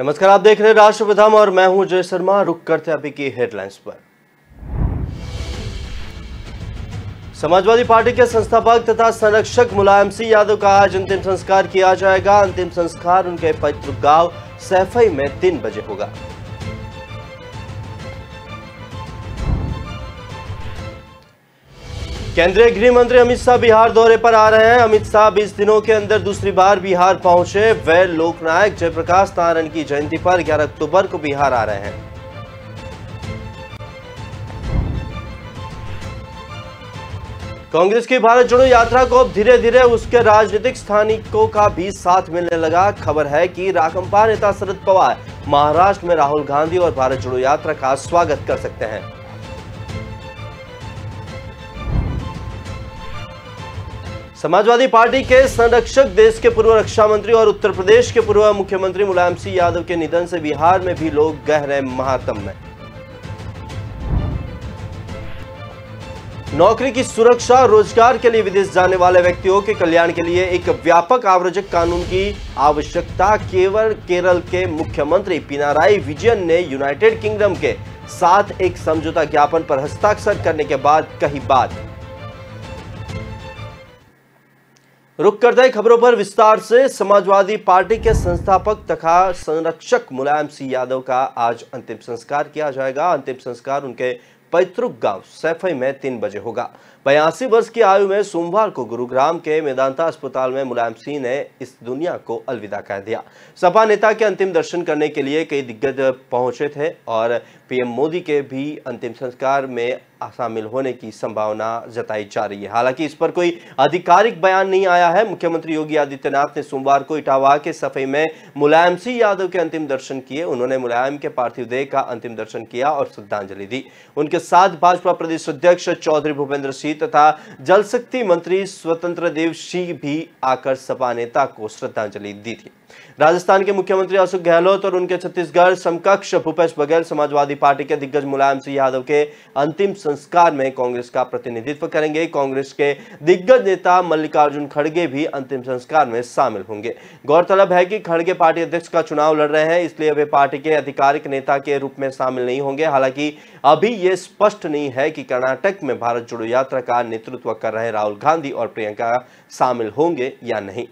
नमस्कार, आप देख रहे हैं राष्ट्र प्रथम और मैं हूं जय शर्मा। रुक करते हैं अभी की हेडलाइंस पर। समाजवादी पार्टी के संस्थापक तथा संरक्षक मुलायम सिंह यादव का आज अंतिम संस्कार किया जाएगा। अंतिम संस्कार उनके पैतृक गांव सैफई में 3 बजे होगा। केंद्रीय गृह मंत्री अमित शाह बिहार दौरे पर आ रहे हैं। अमित शाह 20 दिनों के अंदर दूसरी बार बिहार पहुंचे। वे लोकनायक जयप्रकाश नारायण की जयंती पर 11 अक्टूबर को बिहार आ रहे हैं। कांग्रेस की भारत जोड़ो यात्रा को अब धीरे धीरे उसके राजनीतिक स्थानिकों का भी साथ मिलने लगा। खबर है कि राकांपा नेता शरद पवार महाराष्ट्र में राहुल गांधी और भारत जोड़ो यात्रा का स्वागत कर सकते हैं। समाजवादी पार्टी के संरक्षक, देश के पूर्व रक्षा मंत्री और उत्तर प्रदेश के पूर्व मुख्यमंत्री मुलायम सिंह यादव के निधन से बिहार में भी लोग गहरे मातम में। नौकरी की सुरक्षा और रोजगार के लिए विदेश जाने वाले व्यक्तियों के कल्याण के लिए एक व्यापक आव्रजक कानून की आवश्यकता केरल के मुख्यमंत्री पिनाराई विजयन ने यूनाइटेड किंगडम के साथ एक समझौता ज्ञापन पर हस्ताक्षर करने के बाद कही बात। रुक करते हैं खबरों पर विस्तार से। समाजवादी पार्टी के संस्थापक तथा संरक्षक मुलायम सिंह यादव का आज अंतिम संस्कार किया जाएगा। अंतिम संस्कार उनके पैतृक गांव सैफई में 3 बजे होगा। 82 वर्ष की आयु में सोमवार को गुरुग्राम के मेदांता अस्पताल में मुलायम सिंह ने इस दुनिया को अलविदा कह दिया। सपा नेता के अंतिम दर्शन करने के लिए कई दिग्गज पहुंचे थे और पीएम मोदी के भी अंतिम संस्कार में शामिल होने की संभावना जताई जा रही है। हालांकि इस पर कोई आधिकारिक बयान नहीं आया है। मुख्यमंत्री योगी आदित्यनाथ ने सोमवार को इटावा के सफई में मुलायम सिंह यादव के अंतिम दर्शन किए। उन्होंने मुलायम के पार्थिव देह का अंतिम दर्शन किया और श्रद्धांजलि दी। उनके साथ भाजपा प्रदेश अध्यक्ष चौधरी भूपेंद्र सिंह तथा जल शक्ति मंत्री स्वतंत्र देव सिंह भी आकर सपा नेता को श्रद्धांजलि दी थी। राजस्थान के मुख्यमंत्री अशोक गहलोत और उनके छत्तीसगढ़ समकक्ष भूपेश बघेल समाजवादी पार्टी के दिग्गज मुलायम सिंह यादव के अंतिम संस्कार में कांग्रेस का प्रतिनिधित्व करेंगे। कांग्रेस के दिग्गज नेता मल्लिकार्जुन खड़गे भी अंतिम संस्कार में शामिल होंगे। गौरतलब है कि खड़गे पार्टी अध्यक्ष का चुनाव लड़ रहे हैं, इसलिए वे पार्टी के आधिकारिक नेता के रूप में शामिल नहीं होंगे। हालांकि अभी यह स्पष्ट नहीं है कि कर्नाटक में भारत जोड़ो यात्रा का नेतृत्व कर रहे राहुल गांधी और प्रियंका शामिल होंगे या नहीं।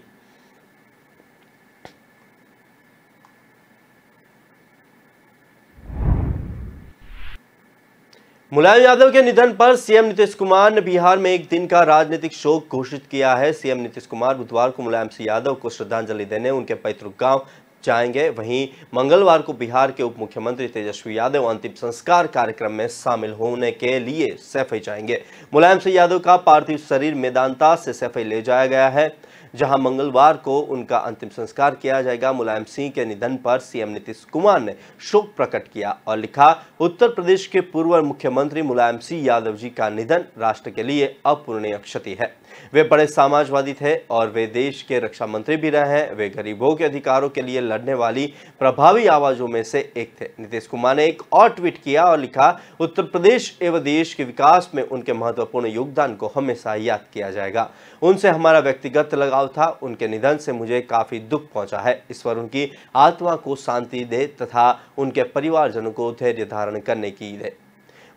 मुलायम यादव के निधन पर सीएम नीतीश कुमार ने बिहार में एक दिन का राजनीतिक शोक घोषित किया है। सीएम नीतीश कुमार बुधवार को मुलायम सिंह यादव को श्रद्धांजलि देने उनके पैतृक गांव जाएंगे। वहीं मंगलवार को बिहार के उप मुख्यमंत्री तेजस्वी यादव अंतिम संस्कार कार्यक्रम में शामिल होने के लिए सैफई जाएंगे। मुलायम सिंह यादव का पार्थिव शरीर मेदांता से सैफई ले जाया गया है, जहां मंगलवार को उनका अंतिम संस्कार किया जाएगा। मुलायम सिंह के निधन पर सीएम नीतीश कुमार ने शोक प्रकट किया और लिखा, उत्तर प्रदेश के पूर्व मुख्यमंत्री मुलायम सिंह यादव जी का निधन राष्ट्र के लिए अपूरणीय क्षति है। वे बड़े समाजवादी थे और वे देश के रक्षा मंत्री भी रहे हैं। वे गरीबों के अधिकारों के लिए लड़ने वाली प्रभावी आवाजों में से एक थे। नीतीश कुमार ने एक और ट्वीट किया और लिखा, उत्तर प्रदेश एवं देश के विकास में उनके महत्वपूर्ण योगदान को हमेशा याद किया जाएगा। उनसे हमारा व्यक्तिगत लगाव था। उनके निधन से मुझे काफी दुख पहुंचा है। ईश्वर उनकी आत्मा को शांति दे तथा उनके परिवारजनों को धैर्य धारण करने की दे।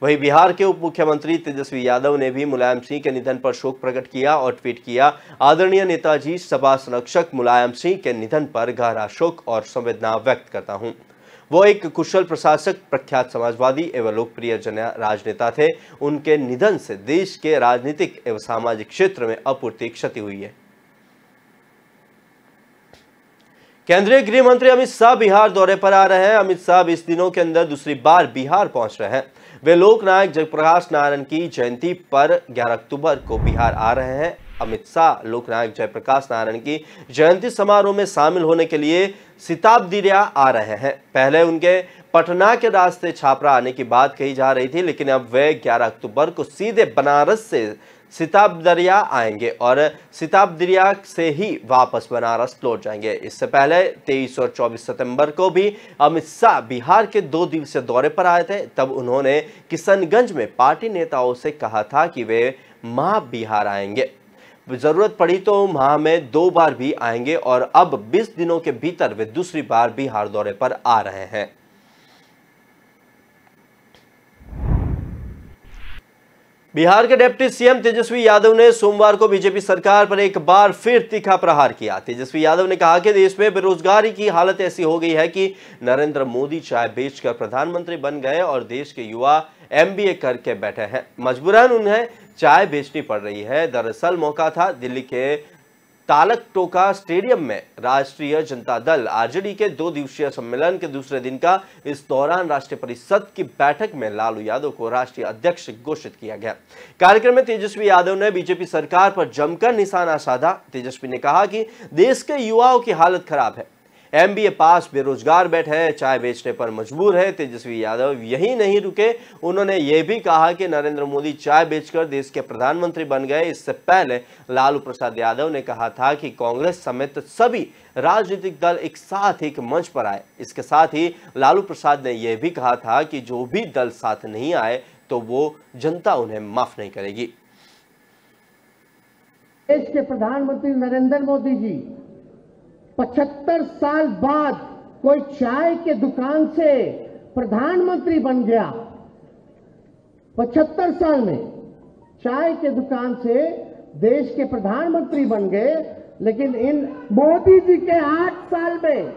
वहीं बिहार के उप मुख्यमंत्री तेजस्वी यादव ने भी मुलायम सिंह के निधन पर शोक प्रकट किया और ट्वीट किया, आदरणीय नेताजी, सपा संरक्षक मुलायम सिंह के निधन पर गहरा शोक और संवेदना व्यक्त करता हूं। वो एक कुशल प्रशासक, प्रख्यात समाजवादी एवं लोकप्रिय राजनेता थे। उनके निधन से देश के राजनीतिक एवं सामाजिक क्षेत्र में अपूर्ति क्षति हुई है। केंद्रीय गृह मंत्री अमित शाह बिहार दौरे पर आ रहे हैं। अमित शाह 20 दिनों के अंदर दूसरी बार बिहार पहुंच रहे हैं। वे लोकनायक जयप्रकाश नारायण की जयंती पर 11 अक्टूबर को बिहार आ रहे हैं। अमित शाह लोकनायक जयप्रकाश नारायण की जयंती समारोह में शामिल होने के लिए सिताबदिया आ रहे हैं। पहले उनके पटना के रास्ते छापरा आने की बात कही जा रही थी, लेकिन अब वे 11 अक्टूबर को सीधे बनारस से सिताबदिया आएंगे और सिताबदिया से ही वापस बनारस लौट जाएंगे। इससे पहले 23 और 24 सितंबर को भी अमित शाह बिहार के 2 दिवसीय दौरे पर आए थे। तब उन्होंने किशनगंज में पार्टी नेताओं से कहा था कि वे मां बिहार आएंगे। जरूरत पड़ी तो माह में 2 बार भी आएंगे और अब 20 दिनों के भीतर वे दूसरी बार बिहार दौरे पर आ रहे हैं। बिहार के डिप्टी सीएम तेजस्वी यादव ने सोमवार को बीजेपी सरकार पर एक बार फिर तीखा प्रहार किया। तेजस्वी यादव ने कहा कि देश में बेरोजगारी की हालत ऐसी हो गई है कि नरेंद्र मोदी चाय बेचकर प्रधानमंत्री बन गए और देश के युवा एमबीए करके बैठे हैं, मजबूरन उन्हें चाय बेचनी पड़ रही है। दरअसल मौका था दिल्ली के तालक टोका स्टेडियम में राष्ट्रीय जनता दल आरजेडी के 2 दिवसीय सम्मेलन के दूसरे दिन का। इस दौरान राष्ट्रीय परिषद की बैठक में लालू यादव को राष्ट्रीय अध्यक्ष घोषित किया गया। कार्यक्रम में तेजस्वी यादव ने बीजेपी सरकार पर जमकर निशाना साधा। तेजस्वी ने कहा कि देश के युवाओं की हालत खराब है, एमबीए पास बेरोजगार बैठे हैं, चाय बेचने पर मजबूर है। तेजस्वी यादव यही नहीं रुके, उन्होंने यह भी कहा कि नरेंद्र मोदी चाय बेचकर देश के प्रधानमंत्री बन गए। इससे पहले लालू प्रसाद यादव ने कहा था कि कांग्रेस समेत सभी राजनीतिक दल एक साथ एक मंच पर आए। इसके साथ ही लालू प्रसाद ने यह भी कहा था कि जो भी दल साथ नहीं आए तो वो जनता उन्हें माफ नहीं करेगी। देश के प्रधानमंत्री नरेंद्र मोदी जी 75 साल बाद कोई चाय के दुकान से प्रधानमंत्री बन गया। 75 साल में चाय के दुकान से देश के प्रधानमंत्री बन गए, लेकिन इन मोदी जी के 8 साल में,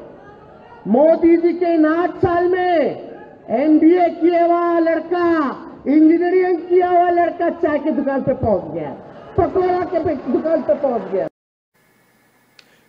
मोदी जी के इन 8 साल में एमबीए किया हुआ लड़का, इंजीनियरिंग किया हुआ लड़का चाय की दुकान पे पहुंच गया, पकौड़ा के दुकान पे पहुंच गया।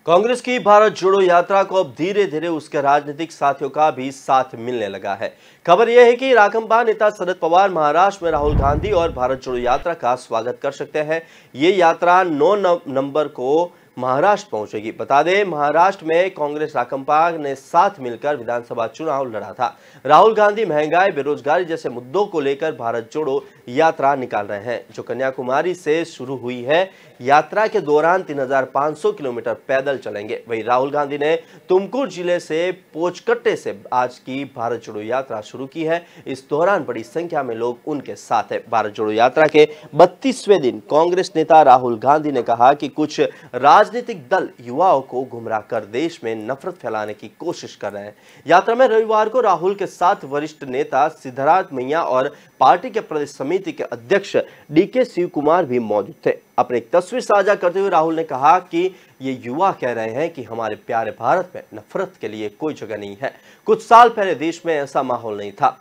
कांग्रेस की भारत जोड़ो यात्रा को अब धीरे धीरे उसके राजनीतिक साथियों का भी साथ मिलने लगा है। खबर यह है कि राकंपा नेता शरद पवार महाराष्ट्र में राहुल गांधी और भारत जोड़ो यात्रा का स्वागत कर सकते हैं। ये यात्रा 9 नवंबर को महाराष्ट्र पहुंचेगी। बता दें, महाराष्ट्र में कांग्रेस राकंपा ने साथ मिलकर विधानसभा चुनाव लड़ा था। राहुल गांधी महंगाई, बेरोजगारी जैसे मुद्दों को लेकर भारत जोड़ो यात्रा निकाल रहे हैं, जो कन्याकुमारी से शुरू हुई है। यात्रा के दौरान 3500 किलोमीटर पैदल चलेंगे। वहीं राहुल गांधी ने तुमकुर जिले से पोचकट्टे से आज की भारत जोड़ो यात्रा शुरू की है। इस दौरान बड़ी संख्या में लोग उनके साथ है। भारत जोड़ो यात्रा के 32वें दिन कांग्रेस नेता राहुल गांधी ने कहा कि कुछ राजनीतिक दल युवाओं को गुमराह कर देश में नफरत फैलाने की कोशिश कर रहे हैं। यात्रा में रविवार को राहुल के साथ वरिष्ठ नेता सिद्धार्थ मैया और पार्टी के प्रदेश समिति के अध्यक्ष डीके शिव कुमार भी मौजूद थे। अपनी एक तस्वीर साझा करते हुए राहुल ने कहा कि ये युवा कह रहे हैं कि हमारे प्यारे भारत में नफरत के लिए कोई जगह नहीं है। कुछ साल पहले देश में ऐसा माहौल नहीं था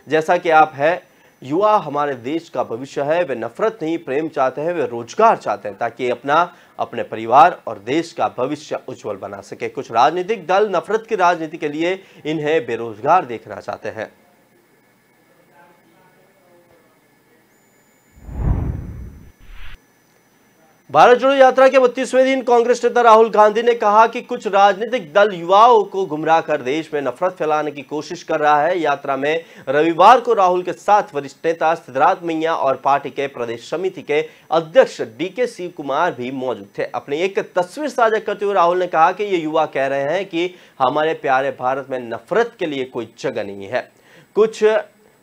जैसा कि आप है। युवा हमारे देश का भविष्य है। वे नफरत नहीं, प्रेम चाहते हैं, वे रोजगार चाहते हैं ताकि अपने परिवार और देश का भविष्य उज्जवल बना सके। कुछ राजनीतिक दल नफरत की राजनीति के लिए इन्हें बेरोजगार देखना चाहते हैं। भारत जोड़ो यात्रा के 32वें दिन कांग्रेस नेता राहुल गांधी ने कहा कि कुछ राजनीतिक दल युवाओं को गुमराह कर देश में नफरत फैलाने की कोशिश कर रहा है। यात्रा में रविवार को राहुल के साथ वरिष्ठ नेता सिद्धार्थ मैया और पार्टी के प्रदेश समिति के अध्यक्ष डीके शिव कुमार भी मौजूद थे। अपनी एक तस्वीर साझा करते हुए राहुल ने कहा कि ये युवा कह रहे हैं कि हमारे प्यारे भारत में नफरत के लिए कोई जगह नहीं है। कुछ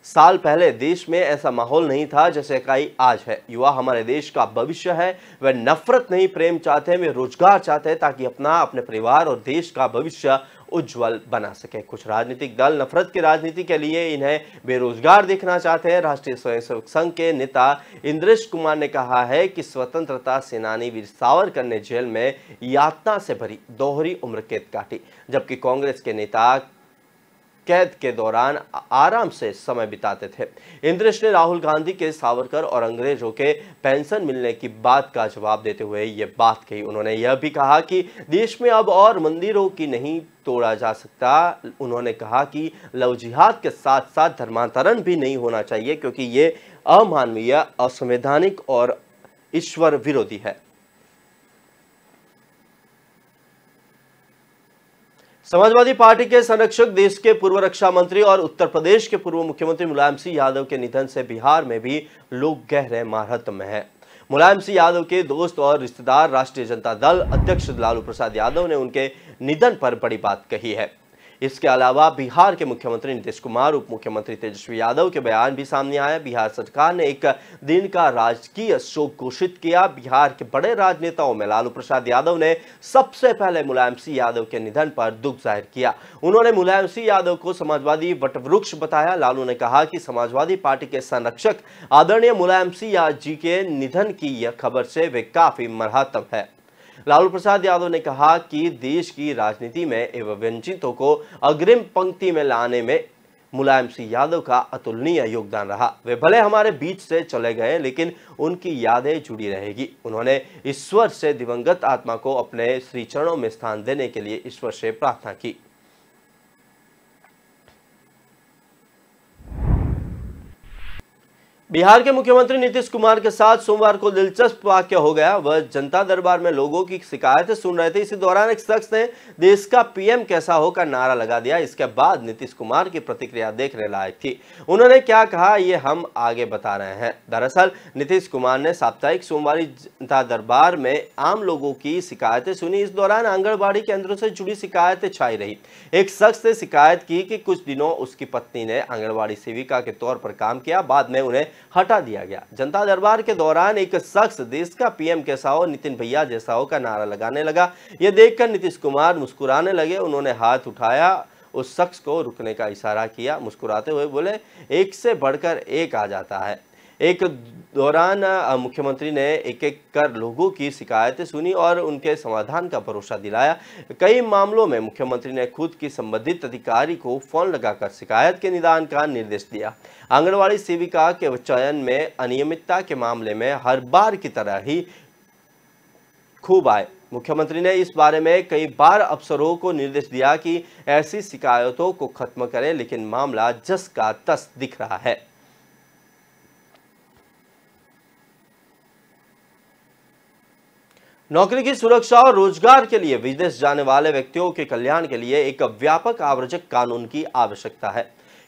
साल पहले देश में ऐसा माहौल नहीं था जैसे कि आज है। युवा हमारे देश का भविष्य है। वे नफरत नहीं, प्रेम चाहते हैं, वे रोजगार चाहते हैं ताकि अपने परिवार और देश का भविष्य उज्जवल बना सके। कुछ राजनीतिक दल नफरत की राजनीति के लिए इन्हें बेरोजगार देखना चाहते हैं। राष्ट्रीय स्वयंसेवक संघ के नेता इंद्रेश कुमार ने कहा है कि स्वतंत्रता सेनानी वीर सावरकर ने जेल में यातना से भरी दोहरी उम्र कैद काटी, जबकि कांग्रेस के नेता कैद के दौरान आराम से समय बिताते थे। इंद्रेश ने राहुल गांधी के सावरकर और अंग्रेजों के पेंशन मिलने की बात का जवाब देते हुए ये बात कही। उन्होंने यह भी कहा कि देश में अब और मंदिरों की नहीं तोड़ा जा सकता। उन्होंने कहा कि लव जिहाद के साथ साथ धर्मांतरण भी नहीं होना चाहिए क्योंकि ये अमानवीय, असंवैधानिक और ईश्वर विरोधी है। समाजवादी पार्टी के संरक्षक, देश के पूर्व रक्षा मंत्री और उत्तर प्रदेश के पूर्व मुख्यमंत्री मुलायम सिंह यादव के निधन से बिहार में भी लोग गहरे मातम में हैं। मुलायम सिंह यादव के दोस्त और रिश्तेदार राष्ट्रीय जनता दल अध्यक्ष लालू प्रसाद यादव ने उनके निधन पर बड़ी बात कही है। इसके अलावा बिहार के मुख्यमंत्री नीतीश कुमार, उप मुख्यमंत्री तेजस्वी यादव के बयान भी सामने आए। बिहार सरकार ने एक दिन का राजकीय शोक घोषित किया। बिहार के बड़े राजनेताओं में लालू प्रसाद यादव ने सबसे पहले मुलायम सिंह यादव के निधन पर दुख जाहिर किया। उन्होंने मुलायम सिंह यादव को समाजवादी वटवृक्ष बताया। लालू ने कहा कि समाजवादी पार्टी के संरक्षक आदरणीय मुलायम सिंह यादव जी के निधन की यह खबर से वे काफी मरहम है। लालू प्रसाद यादव ने कहा कि देश की राजनीति में एवं वंचितों को अग्रिम पंक्ति में लाने में मुलायम सिंह यादव का अतुलनीय योगदान रहा। वे भले हमारे बीच से चले गए, लेकिन उनकी यादें जुड़ी रहेगी। उन्होंने ईश्वर से दिवंगत आत्मा को अपने श्री चरणों में स्थान देने के लिए ईश्वर से प्रार्थना की। बिहार के मुख्यमंत्री नीतीश कुमार के साथ सोमवार को दिलचस्प वाकया हो गया। वह जनता दरबार में लोगों की शिकायतें सुन रहे थे। इसी दौरान एक शख्स ने देश का पीएम कैसा हो का नारा लगा दिया। इसके बाद नीतीश कुमार की प्रतिक्रिया देखने लायक थी। उन्होंने क्या कहा, ये हम आगे बता रहे हैं। दरअसल नीतीश कुमार ने साप्ताहिक सोमवारी जनता दरबार में आम लोगों की शिकायतें सुनी। इस दौरान आंगनबाड़ी केंद्रों से जुड़ी शिकायतें छाई रही। एक शख्स ने शिकायत की कि कुछ दिनों उसकी पत्नी ने आंगनबाड़ी सेविका के तौर पर काम किया, बाद में उन्हें हटा दिया गया। जनता दरबार के दौरान एक शख्स देश का पीएम कैसा हो, नितिन भैया जैसा हो का नारा लगाने लगा। यह देखकर नीतीश कुमार मुस्कुराने लगे। उन्होंने हाथ उठाया, उस शख्स को रुकने का इशारा किया। मुस्कुराते हुए बोले, एक से बढ़कर एक आ जाता है। एक दौरान मुख्यमंत्री ने एक एक कर लोगों की शिकायतें सुनी और उनके समाधान का भरोसा दिलाया। कई मामलों में मुख्यमंत्री ने खुद की संबंधित अधिकारी को फोन लगाकर शिकायत के निदान का निर्देश दिया। आंगनबाड़ी सेविका के चयन में अनियमितता के मामले में हर बार की तरह ही खूब आए। मुख्यमंत्री ने इस बारे में कई बार अफसरों को निर्देश दिया कि ऐसी शिकायतों को खत्म करें, लेकिन मामला जस का तस दिख रहा है। नौकरी की सुरक्षा और रोजगार के लिए विदेश जाने वाले व्यक्तियों के कल्याण के लिए एक व्यापक आव्रजक कानून की आवश्यकता है।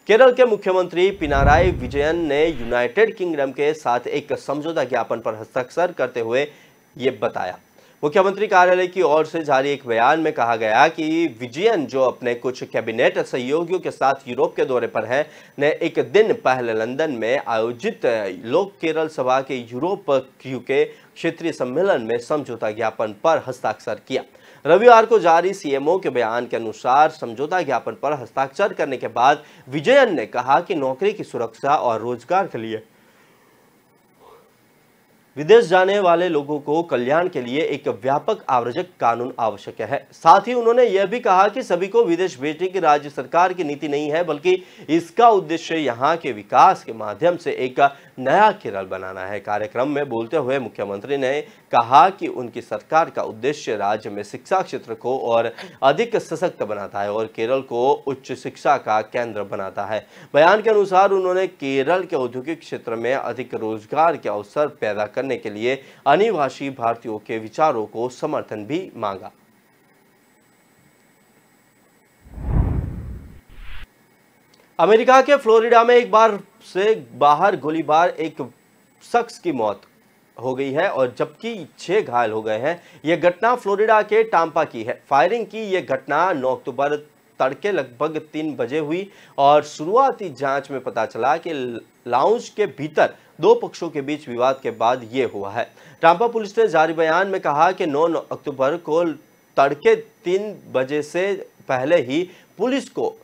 केरल के मुख्यमंत्री पिनाराई विजयन ने यूनाइटेड किंगडम के साथ एक समझौता ज्ञापन पर हस्ताक्षर करते हुए ये बताया। मुख्यमंत्री कार्यालय की ओर से जारी एक बयान में कहा गया कि विजयन, जो अपने कुछ कैबिनेट सहयोगियों के साथ यूरोप के दौरे पर हैं, ने एक दिन पहले लंदन में आयोजित लोक केरल सभा के यूरोप के क्षेत्रीय सम्मेलन में समझौता ज्ञापन पर हस्ताक्षर किया। रविवार को जारी सीएमओ के बयान के अनुसार समझौता ज्ञापन पर हस्ताक्षर करने के बाद विजयन ने कहा कि नौकरी की सुरक्षा और रोजगार के लिए विदेश जाने वाले लोगों को कल्याण के लिए एक व्यापक आव्रजक कानून आवश्यक है। साथ ही उन्होंने यह भी कहा कि सभी को विदेश भेजने की राज्य सरकार की नीति नहीं है, बल्कि इसका उद्देश्य यहाँ के विकास के माध्यम से एक नया केरल बनाना है। कार्यक्रम में बोलते हुए मुख्यमंत्री ने कहा कि उनकी सरकार का उद्देश्य राज्य में शिक्षा क्षेत्र को और अधिक सशक्त बनाता है और केरल को उच्च शिक्षा का केंद्र बनाता है। बयान के अनुसार उन्होंने केरल के औद्योगिक क्षेत्र में अधिक रोजगार के अवसर पैदा करने के लिए अनिवासी भारतीयों के विचारों को समर्थन भी मांगा। अमेरिका के फ्लोरिडा में एक बार से बाहर गोलीबार एक शख्स की मौत हो गई है और जबकि 6 घायल हो गए हैं। यह घटना फ्लोरिडा के टाम्पा की है। फायरिंग की यह घटना 9 अक्टूबर तड़के लगभग 3 बजे हुई और शुरुआती जांच में पता चला कि लाउंज के भीतर 2 पक्षों के बीच विवाद के बाद यह हुआ है। टाम्पा पुलिस ने जारी बयान में कहा कि 9 अक्टूबर को तड़के 3 बजे से पहले ही पुलिस को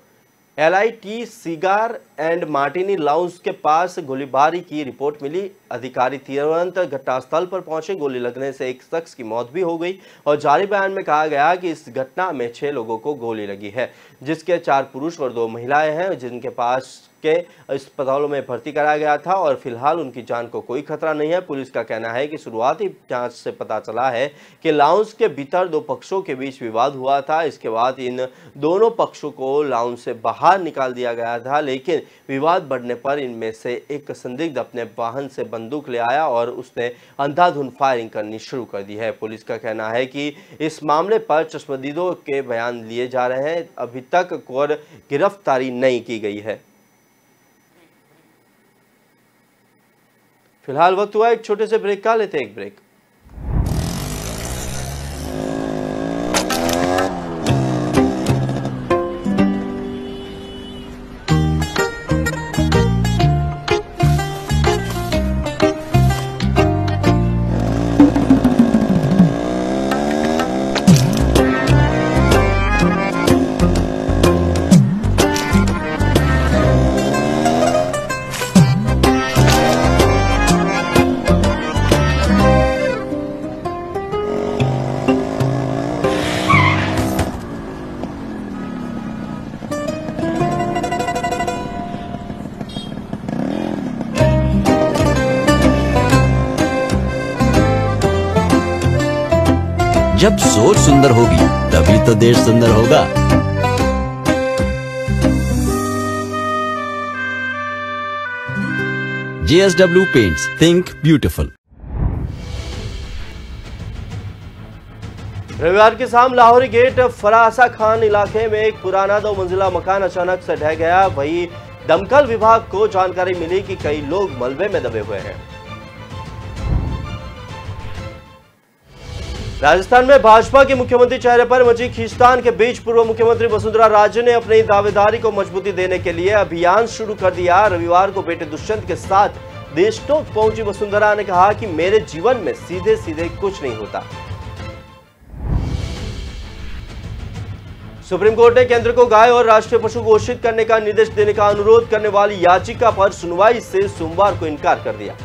LIT cigar and Martini lounge के पास गोलीबारी की रिपोर्ट मिली। अधिकारी तुरंत घटनास्थल पर पहुंचे। गोली लगने से एक शख्स की मौत भी हो गई और जारी बयान में कहा गया कि इस घटना में 6 लोगों को गोली लगी है, जिसके 4 पुरुष और 2 महिलाएं हैं, जिनके पास के अस्पतालों में भर्ती कराया गया था और फिलहाल उनकी जान को कोई खतरा नहीं है। पुलिस का कहना है कि शुरुआती जांच से पता चला है कि लाउंज के भीतर 2 पक्षों के बीच विवाद हुआ था। इसके बाद इन दोनों पक्षों को लाउंज से बाहर निकाल दिया गया था, लेकिन विवाद बढ़ने पर इनमें से एक संदिग्ध अपने वाहन से बंदूक ले आया और उसने अंधाधुंध फायरिंग करनी शुरू कर दी है। पुलिस का कहना है कि इस मामले पर चश्मदीदों के बयान लिए जा रहे हैं। अभी तक कोई गिरफ्तारी नहीं की गई है। फिलहाल वक्त हुआ एक छोटे से ब्रेक का, लेते एक ब्रेक। जब सोच सुंदर होगी तभी तो देश सुंदर होगा। JSW Paints, think beautiful। रविवार की शाम लाहौरी गेट फरासा खान इलाके में एक पुराना 2 मंजिला मकान अचानक से ढह गया। वहीं दमकल विभाग को जानकारी मिली कि कई लोग मलबे में दबे हुए हैं। राजस्थान में भाजपा के मुख्यमंत्री चेहरे पर मची खींचतान के बीच पूर्व मुख्यमंत्री वसुंधरा राजे ने अपनी दावेदारी को मजबूती देने के लिए अभियान शुरू कर दिया। रविवार को बेटे दुष्यंत के साथ देशटोक पहुंची वसुंधरा ने कहा कि मेरे जीवन में सीधे सीधे कुछ नहीं होता। सुप्रीम कोर्ट ने केंद्र को गाय और राष्ट्रीय पशु घोषित करने का निर्देश देने का अनुरोध करने वाली याचिका पर सुनवाई से सोमवार को इनकार कर दिया।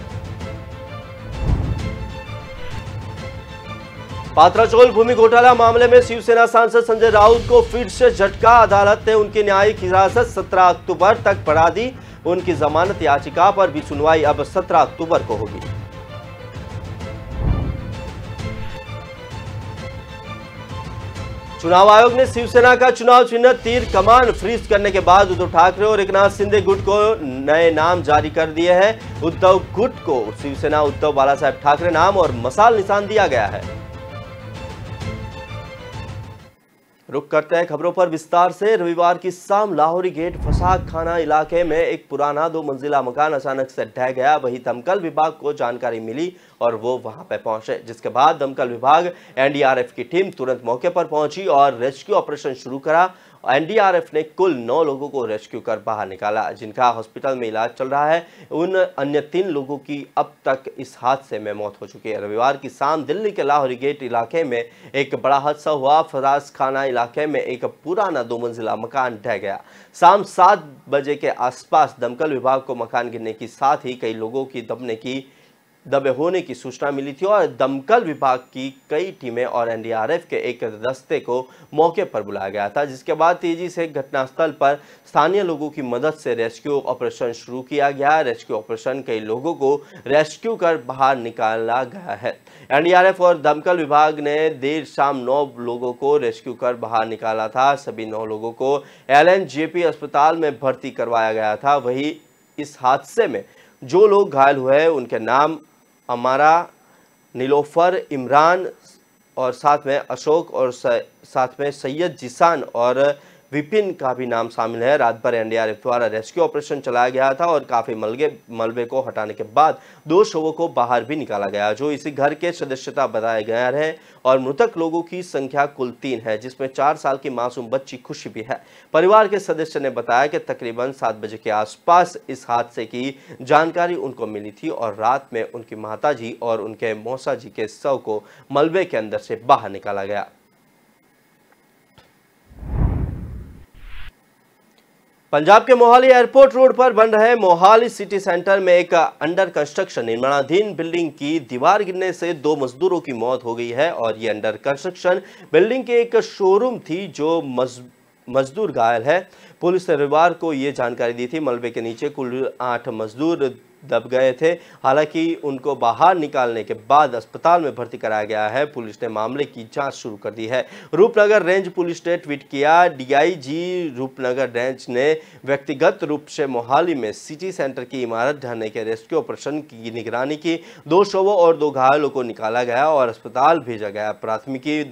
पात्राचौल भूमि घोटाला मामले में शिवसेना सांसद संजय राउत को फिर से झटका। अदालत ने उनकी न्यायिक हिरासत 17 अक्टूबर तक बढ़ा दी। उनकी जमानत याचिका पर भी सुनवाई अब 17 अक्टूबर को होगी। चुनाव आयोग ने शिवसेना का चुनाव चिन्ह तीर कमान फ्रीज करने के बाद उद्धव ठाकरे और एकनाथ शिंदे गुट को नए नाम जारी कर दिए हैं। उद्धव गुट को शिवसेना उद्धव बालासाहेब ठाकरे नाम और मसाल निशान दिया गया है। रुक करते हैं खबरों पर विस्तार से। रविवार की शाम लाहौरी गेट फसाक खाना इलाके में एक पुराना 2 मंजिला मकान अचानक से ढह गया। वहीं दमकल विभाग को जानकारी मिली और वो वहां पर पहुंचे, जिसके बाद दमकल विभाग एनडीआरएफ की टीम तुरंत मौके पर पहुंची और रेस्क्यू ऑपरेशन शुरू करा। एनडीआरएफ ने कुल 9 लोगों को रेस्क्यू कर बाहर निकाला, जिनका हॉस्पिटल में इलाज चल रहा है। उन अन्य 3 लोगों की अब तक इस हादसे में मौत हो चुकी है। रविवार की शाम दिल्ली के लाहौरी गेट इलाके में एक बड़ा हादसा हुआ। फरास खाना इलाके में एक पुराना 2 मंजिला मकान ढह गया। शाम 7 बजे के आसपास दमकल विभाग को मकान गिरने के साथ ही कई लोगों की दबे होने की सूचना मिली थी और दमकल विभाग की कई टीमें और एनडीआरएफ के एक दस्ते को मौके पर बुलाया गया था, जिसके बाद तेजी से घटनास्थल पर स्थानीय लोगों की मदद से रेस्क्यू ऑपरेशन शुरू किया गया। रेस्क्यू ऑपरेशन कई लोगों को रेस्क्यू कर बाहर निकाला गया है। एनडीआरएफ और दमकल विभाग ने देर शाम 9 लोगों को रेस्क्यू कर बाहर निकाला था। सभी 9 लोगों को LNJP अस्पताल में भर्ती करवाया गया था। वहीं इस हादसे में जो लोग घायल हुए उनके नाम अमारा, नीलोफर, इमरान और साथ में अशोक और साथ में सैयद जिसान और विपिन का भी नाम शामिल है। रात भर एनडीआरएफ द्वारा रेस्क्यू ऑपरेशन चलाया गया था और काफी मलबे को हटाने के बाद 2 शवों को बाहर भी निकाला गया, जो इसी घर के सदस्यता बताए गए हैं। और मृतक लोगों की संख्या कुल 3 है, जिसमें 4 साल की मासूम बच्ची खुशी भी है। परिवार के सदस्य ने बताया कि तकरीबन 7 बजे के आसपास इस हादसे की जानकारी उनको मिली थी और रात में उनकी माताजी और उनके मौसा जी के शव को मलबे के अंदर से बाहर निकाला गया। पंजाब के मोहाली एयरपोर्ट रोड पर बन रहे मोहाली सिटी सेंटर में एक अंडर कंस्ट्रक्शन निर्माणाधीन बिल्डिंग की दीवार गिरने से 2 मजदूरों की मौत हो गई है और ये अंडर कंस्ट्रक्शन बिल्डिंग के एक शोरूम थी, जो मजदूर घायल है। पुलिस ने रविवार को ये जानकारी दी थी। मलबे के नीचे कुल 8 मजदूर दब गए थे। हालांकि उनको बाहर निकालने के बाद अस्पताल में भर्ती कराया गया है। पुलिस ने मामले की जांच शुरू कर दी है। रूपनगर रेंज पुलिस ने ट्वीट किया। डीआईजी रूपनगर रेंज ने व्यक्तिगत रूप से मोहाली में सिटी सेंटर की इमारत ढहने के रेस्क्यू ऑपरेशन की निगरानी की। 2 शवों और 2 घायलों को निकाला गया और अस्पताल भेजा गया। प्राथमिकी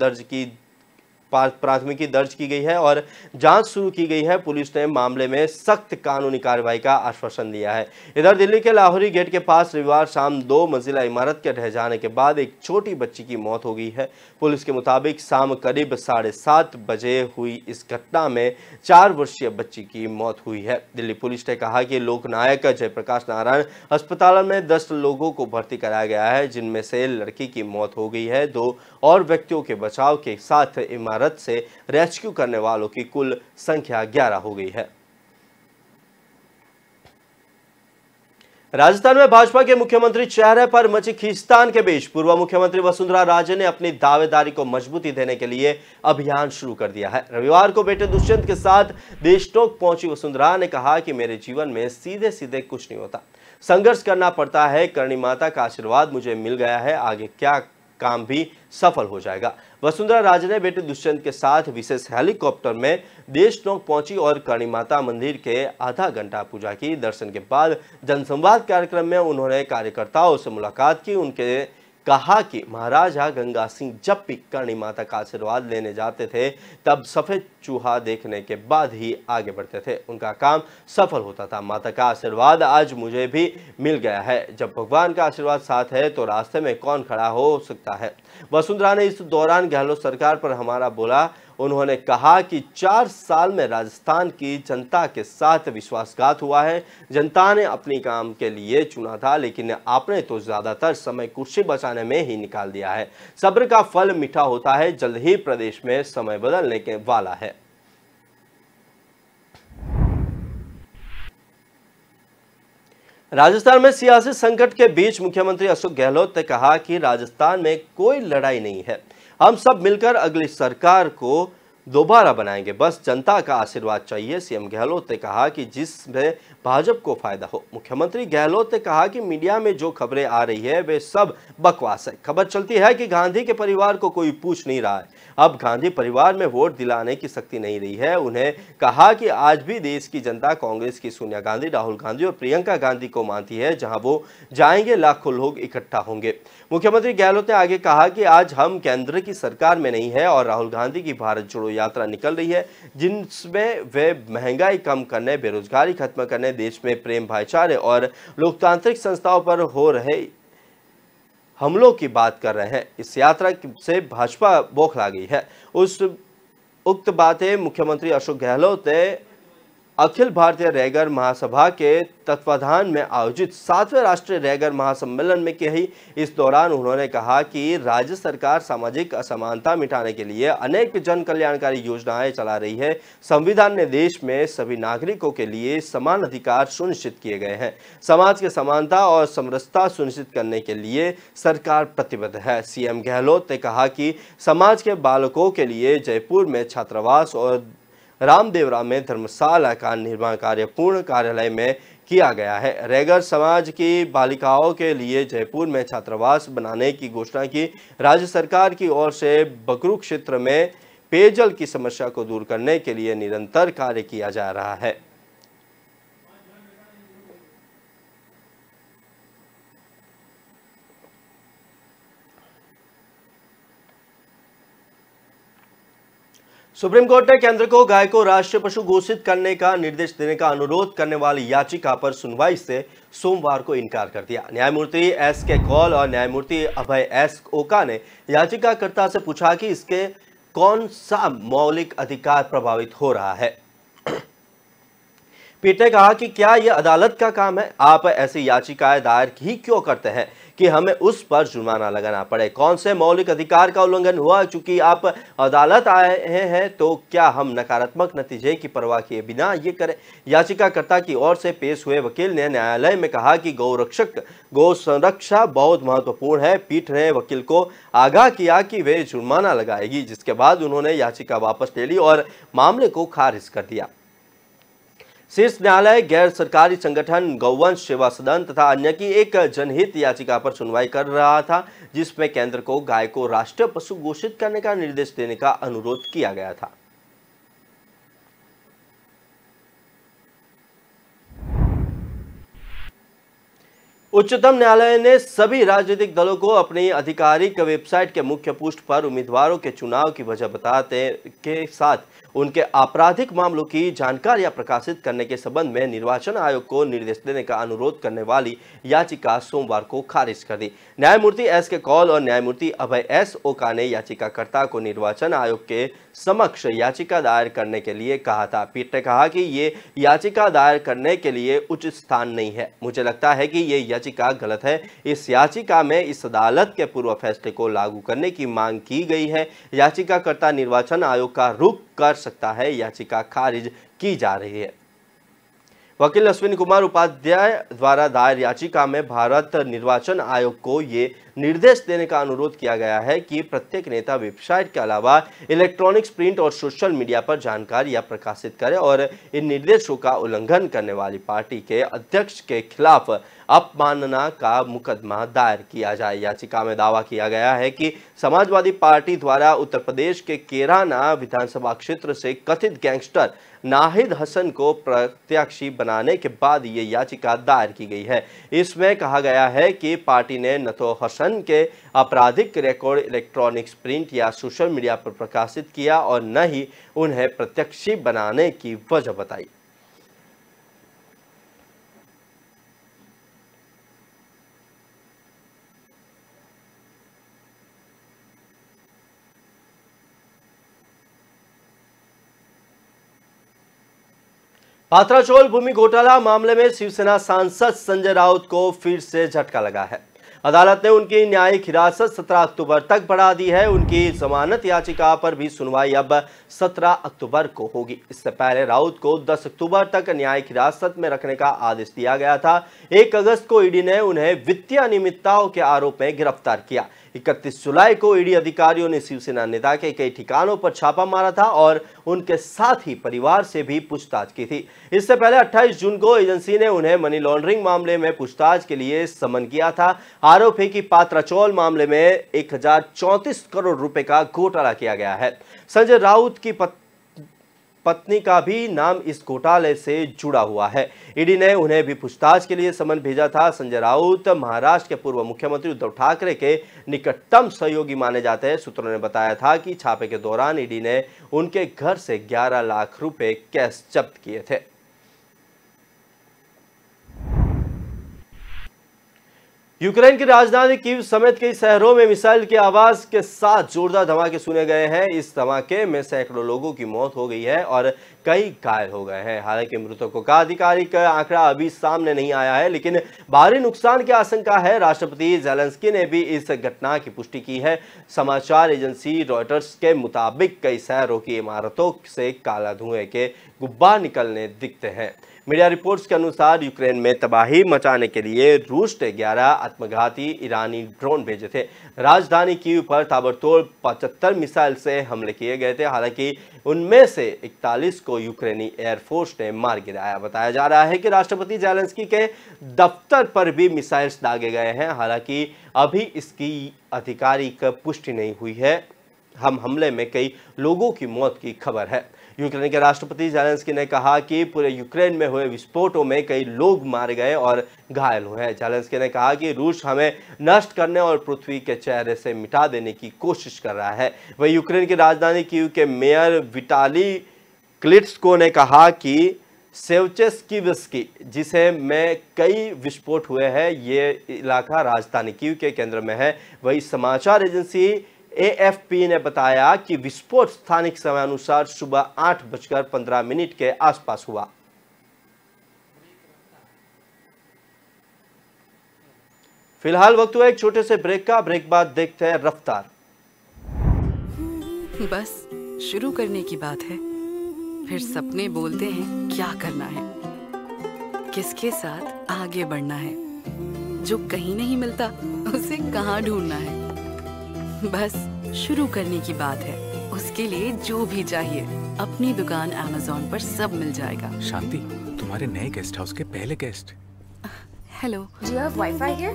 दर्ज की गई है और जांच शुरू की गई है। पुलिस ने मामले में सख्त कानूनी कार्रवाई का आश्वासन दिया है। इधर दिल्ली के लाहौरी गेट के पास रविवार शाम 2 मंजिला इमारत के ढह जाने के बाद एक छोटी बच्ची की मौत हो गई है। पुलिस के मुताबिक शाम करीब 7:30 बजे हुई इस घटना में 4 वर्षीय बच्ची की मौत हुई है। दिल्ली पुलिस ने कहा कि लोकनायक जयप्रकाश नारायण अस्पताल में 10 लोगों को भर्ती कराया गया है, जिनमें से लड़की की मौत हो गई है। 2 और व्यक्तियों के बचाव के साथ इमारत से रेस्क्यू करने वालों की कुल संख्या 11 हो गई है। राजस्थान में भाजपा के मुख्यमंत्री चेहरे पर मची खींचतान के बीच पूर्व मुख्यमंत्री वसुंधरा राजे ने अपनी दावेदारी को मजबूती देने के लिए अभियान शुरू कर दिया है। रविवार को बेटे दुष्यंत के साथ देशटोक पहुंची वसुंधरा ने कहा कि मेरे जीवन में सीधे सीधे कुछ नहीं होता, संघर्ष करना पड़ता है। करणी माता का आशीर्वाद मुझे मिल गया है, आगे क्या काम भी सफल हो जाएगा। वसुंधरा राजे ने बेटे दुष्यंत के साथ विशेष हेलीकॉप्टर में देशनोक पहुंची और करणी माता मंदिर के आधा घंटा पूजा की। दर्शन के बाद जनसंवाद कार्यक्रम में उन्होंने कार्यकर्ताओं से मुलाकात की। उनके कहा कि महाराजा गंगा सिंह जब भी करणी माता का आशीर्वाद लेने जाते थे तब सफेद चूहा देखने के बाद ही आगे बढ़ते थे। उनका काम सफल होता था। माता का आशीर्वाद आज मुझे भी मिल गया है। जब भगवान का आशीर्वाद साथ है तो रास्ते में कौन खड़ा हो सकता है। वसुंधरा ने इस दौरान गहलोत सरकार पर हमारा बोला। उन्होंने कहा कि 4 साल में राजस्थान की जनता के साथ विश्वासघात हुआ है। जनता ने अपने काम के लिए चुना था, लेकिन आपने तो ज्यादातर समय कुर्सी बचाने में ही निकाल दिया है। सब्र का फल मीठा होता है। जल्द ही प्रदेश में समय बदलने के वाला है। राजस्थान में सियासी संकट के बीच मुख्यमंत्री अशोक गहलोत ने कहा कि राजस्थान में कोई लड़ाई नहीं है। हम सब मिलकर अगली सरकार को दोबारा बनाएंगे, बस जनता का आशीर्वाद चाहिए। सीएम गहलोत ने कहा कि जिसमें भाजपा को फायदा हो। मुख्यमंत्री गहलोत ने कहा कि मीडिया में जो खबरें आ रही है वे सब बकवास है। खबर चलती है कि गांधी के परिवार को कोई पूछ नहीं रहा है। अब गांधी परिवार में वोट दिलाने की शक्ति नहीं रही है। उन्हें कहा कि आज भी देश की जनता कांग्रेस की सोनिया गांधी, राहुल गांधी और प्रियंका गांधी को मानती है। जहां वो जाएंगे लाखों लोग इकट्ठा होंगे। मुख्यमंत्री गहलोत ने आगे कहा कि आज हम केंद्र की सरकार में नहीं है और राहुल गांधी की भारत जोड़ो यात्रा निकल रही है, जिनमें वे महंगाई कम करने, बेरोजगारी खत्म करने, देश में प्रेम, भाईचारे और लोकतांत्रिक संस्थाओं पर हो रहे हमलों की बात कर रहे हैं। इस यात्रा से भाजपा बौखला गई है। उक्त बातें मुख्यमंत्री अशोक गहलोत ने अखिल भारतीय रैगर महासभा के तत्वाधान में आयोजित 7वें राष्ट्रीय रैगर महासम्मेलन में कही। इस दौरान उन्होंने कहा कि राज्य सरकार सामाजिक असमानता मिटाने के लिए अनेक जन कल्याणकारी योजनाएं चला रही है। संविधान ने देश में सभी नागरिकों के लिए समान अधिकार सुनिश्चित किए गए हैं। समाज की समानता और समरसता सुनिश्चित करने के लिए सरकार प्रतिबद्ध है। सीएम गहलोत ने कहा कि समाज के बालकों के लिए जयपुर में छात्रावास और रामदेवरा में धर्मशाला का निर्माण कार्य पूर्ण कार्यालय में किया गया है। रैगर समाज की बालिकाओं के लिए जयपुर में छात्रावास बनाने की घोषणा की। राज्य सरकार की ओर से बकरू क्षेत्र में पेयजल की समस्या को दूर करने के लिए निरंतर कार्य किया जा रहा है। सुप्रीम कोर्ट ने केंद्र को गाय को राष्ट्रीय पशु घोषित करने का निर्देश देने का अनुरोध करने वाली याचिका पर सुनवाई से सोमवार को इनकार कर दिया। न्यायमूर्ति एस के कौल और न्यायमूर्ति अभय एस ओका ने याचिकाकर्ता से पूछा कि इसके कौन सा मौलिक अधिकार प्रभावित हो रहा है। पीठ ने कहा कि क्या यह अदालत का काम है? आप ऐसी याचिकाएं दायर ही क्यों करते हैं कि हमें उस पर जुर्माना लगाना पड़े? कौन से मौलिक अधिकार का उल्लंघन हुआ? चूंकि आप अदालत आए हैं तो क्या हम नकारात्मक नतीजे की परवाह किए बिना ये करें? याचिकाकर्ता की ओर से पेश हुए वकील ने न्यायालय में कहा कि गौ संरक्षा बहुत महत्वपूर्ण है। पीठ ने वकील को आगाह किया कि वे जुर्माना लगाएगी, जिसके बाद उन्होंने याचिका वापस ले ली और मामले को खारिज कर दिया। शीर्ष न्यायालय गैर सरकारी संगठन गौवंश सेवा सदन तथा अन्य की एक जनहित याचिका पर सुनवाई कर रहा था, जिसमें केंद्र को गाय को राष्ट्रीय पशु घोषित करने का निर्देश देने का अनुरोध किया गया था। उच्चतम न्यायालय ने सभी राजनीतिक दलों को अपनी आधिकारिक वेबसाइट के मुख्य पृष्ठ पर उम्मीदवारों के चुनाव की वजह बताते के साथ उनके आपराधिक मामलों की जानकारियां प्रकाशित करने के संबंध में निर्वाचन आयोग को निर्देश देने का अनुरोध करने वाली याचिका सोमवार को खारिज कर दी। न्यायमूर्ति एस के कौल और न्यायमूर्ति अभय एस ओका ने याचिकाकर्ता को निर्वाचन आयोग के समक्ष याचिका दायर करने के लिए कहा था। पीठ ने कहा कि ये याचिका दायर करने के लिए उचित स्थान नहीं है। मुझे लगता है कि ये याचिका गलत है। इस याचिका में इस अदालत के पूर्व फैसले को लागू करने की मांग की गई है। याचिकाकर्ता निर्वाचन आयोग का रुख कर सकता है। याचिका खारिज की जा रही है। वकील अश्विनी कुमार उपाध्याय द्वारा दायर याचिका में भारत निर्वाचन आयोग को ये निर्देश देने का अनुरोध किया गया है कि प्रत्येक नेता वेबसाइट के अलावा इलेक्ट्रॉनिक्स, प्रिंट और सोशल मीडिया पर जानकारियां प्रकाशित करे और इन निर्देशों का उल्लंघन करने वाली पार्टी के अध्यक्ष के खिलाफ अपमानना का मुकदमा दायर किया जाए। याचिका में दावा किया गया है कि समाजवादी पार्टी द्वारा उत्तर प्रदेश के कैराना विधानसभा क्षेत्र से कथित गैंगस्टर नाहिद हसन को प्रत्याशी बनाने के बाद ये याचिका दायर की गई है। इसमें कहा गया है कि पार्टी ने न तो हसन के आपराधिक रिकॉर्ड इलेक्ट्रॉनिक्स, प्रिंट या सोशल मीडिया पर प्रकाशित किया और न ही उन्हें प्रत्याशी बनाने की वजह बताई। पात्राचौल भूमि घोटाला मामले में शिवसेना सांसद संजय राउत को फिर से झटका लगा है। अदालत ने उनकी न्यायिक हिरासत 17 अक्टूबर तक बढ़ा दी है। उनकी जमानत याचिका पर भी सुनवाई अब 17 अक्टूबर को होगी। इससे पहले राउत को 10 अक्टूबर तक न्यायिक हिरासत में रखने का आदेश दिया गया था। 1 अगस्त को ईडी ने उन्हें वित्तीय अनियमितताओं के आरोप में गिरफ्तार किया। 31 जुलाई को ईडी अधिकारियों ने शिवसेना नेता के कई ठिकानों पर छापा मारा था और उनके साथ ही परिवार से भी पूछताछ की थी। इससे पहले 28 जून को एजेंसी ने उन्हें मनी लॉन्ड्रिंग मामले में पूछताछ के लिए समन किया था। आरोप है कि पात्राचौल मामले में 1034 करोड़ रुपए का घोटाला किया गया है। संजय राउत की पत्नी का भी नाम इस घोटाले से जुड़ा हुआ है। ईडी ने उन्हें भी पूछताछ के लिए समन भेजा था। संजय राउत महाराष्ट्र के पूर्व मुख्यमंत्री उद्धव ठाकरे के निकटतम सहयोगी माने जाते हैं। सूत्रों ने बताया था कि छापे के दौरान ईडी ने उनके घर से 11 लाख रुपए कैश जब्त किए थे। यूक्रेन की राजधानी कीव समेत कई शहरों में मिसाइल की आवाज के साथ जोरदार धमाके सुने गए हैं। इस धमाके में सैकड़ों लोगों की मौत हो गई है और कई घायल हो गए हैं। हालांकि मृतकों का आधिकारिक आंकड़ा अभी सामने नहीं आया है, लेकिन भारी नुकसान की आशंका है। राष्ट्रपति ज़ेलेंस्की ने भी इस घटना की पुष्टि की है। समाचार एजेंसी रॉयटर्स के मुताबिक कई शहरों की इमारतों से काला धुएं के गुब्बार निकलने दिखते हैं। मीडिया रिपोर्ट्स के अनुसार यूक्रेन में तबाही मचाने के लिए रूस ने 11 आत्मघाती ईरानी ड्रोन भेजे थे। राजधानी कीव पर ताबड़तोड़ 75 मिसाइल से हमले किए गए थे। हालांकि उनमें से 41 को यूक्रेनी एयरफोर्स ने मार गिराया। बताया जा रहा है कि राष्ट्रपति ज़ेलेंस्की के दफ्तर पर भी मिसाइल्स दागे गए हैं। हालांकि अभी इसकी आधिकारिक पुष्टि नहीं हुई है। हमले में कई लोगों की मौत की खबर है। यूक्रेन के राष्ट्रपति ज़ेलेंस्की ने कहा कि पूरे यूक्रेन में हुए विस्फोटों में कई लोग मारे गए और घायल हुए हैं। ज़ेलेंस्की ने कहा कि रूस हमें नष्ट करने और पृथ्वी के चेहरे से मिटा देने की कोशिश कर रहा है। वही यूक्रेन की राजधानी कीव के मेयर विटाली क्लिट्स्को ने कहा कि सेवचेस्कीवस्की, जिसे में कई विस्फोट हुए हैं, ये इलाका राजधानी कीव के केंद्र में है। वही समाचार एजेंसी AFP ने बताया कि विस्फोट स्थानिक समय अनुसार सुबह 8:15 के आसपास हुआ। फिलहाल वक्त हुआ एक छोटे से ब्रेक का। ब्रेक बाद देखते हैं रफ्तार। बस शुरू करने की बात है, फिर सपने बोलते हैं क्या करना है, किसके साथ आगे बढ़ना है, जो कहीं नहीं मिलता उसे कहाँ ढूंढना है। बस शुरू करने की बात है, उसके लिए जो भी चाहिए अपनी दुकान Amazon पर सब मिल जाएगा। शांति, तुम्हारे नए गेस्ट हाउस के पहले guest. Hello, Do you have Wi-Fi here?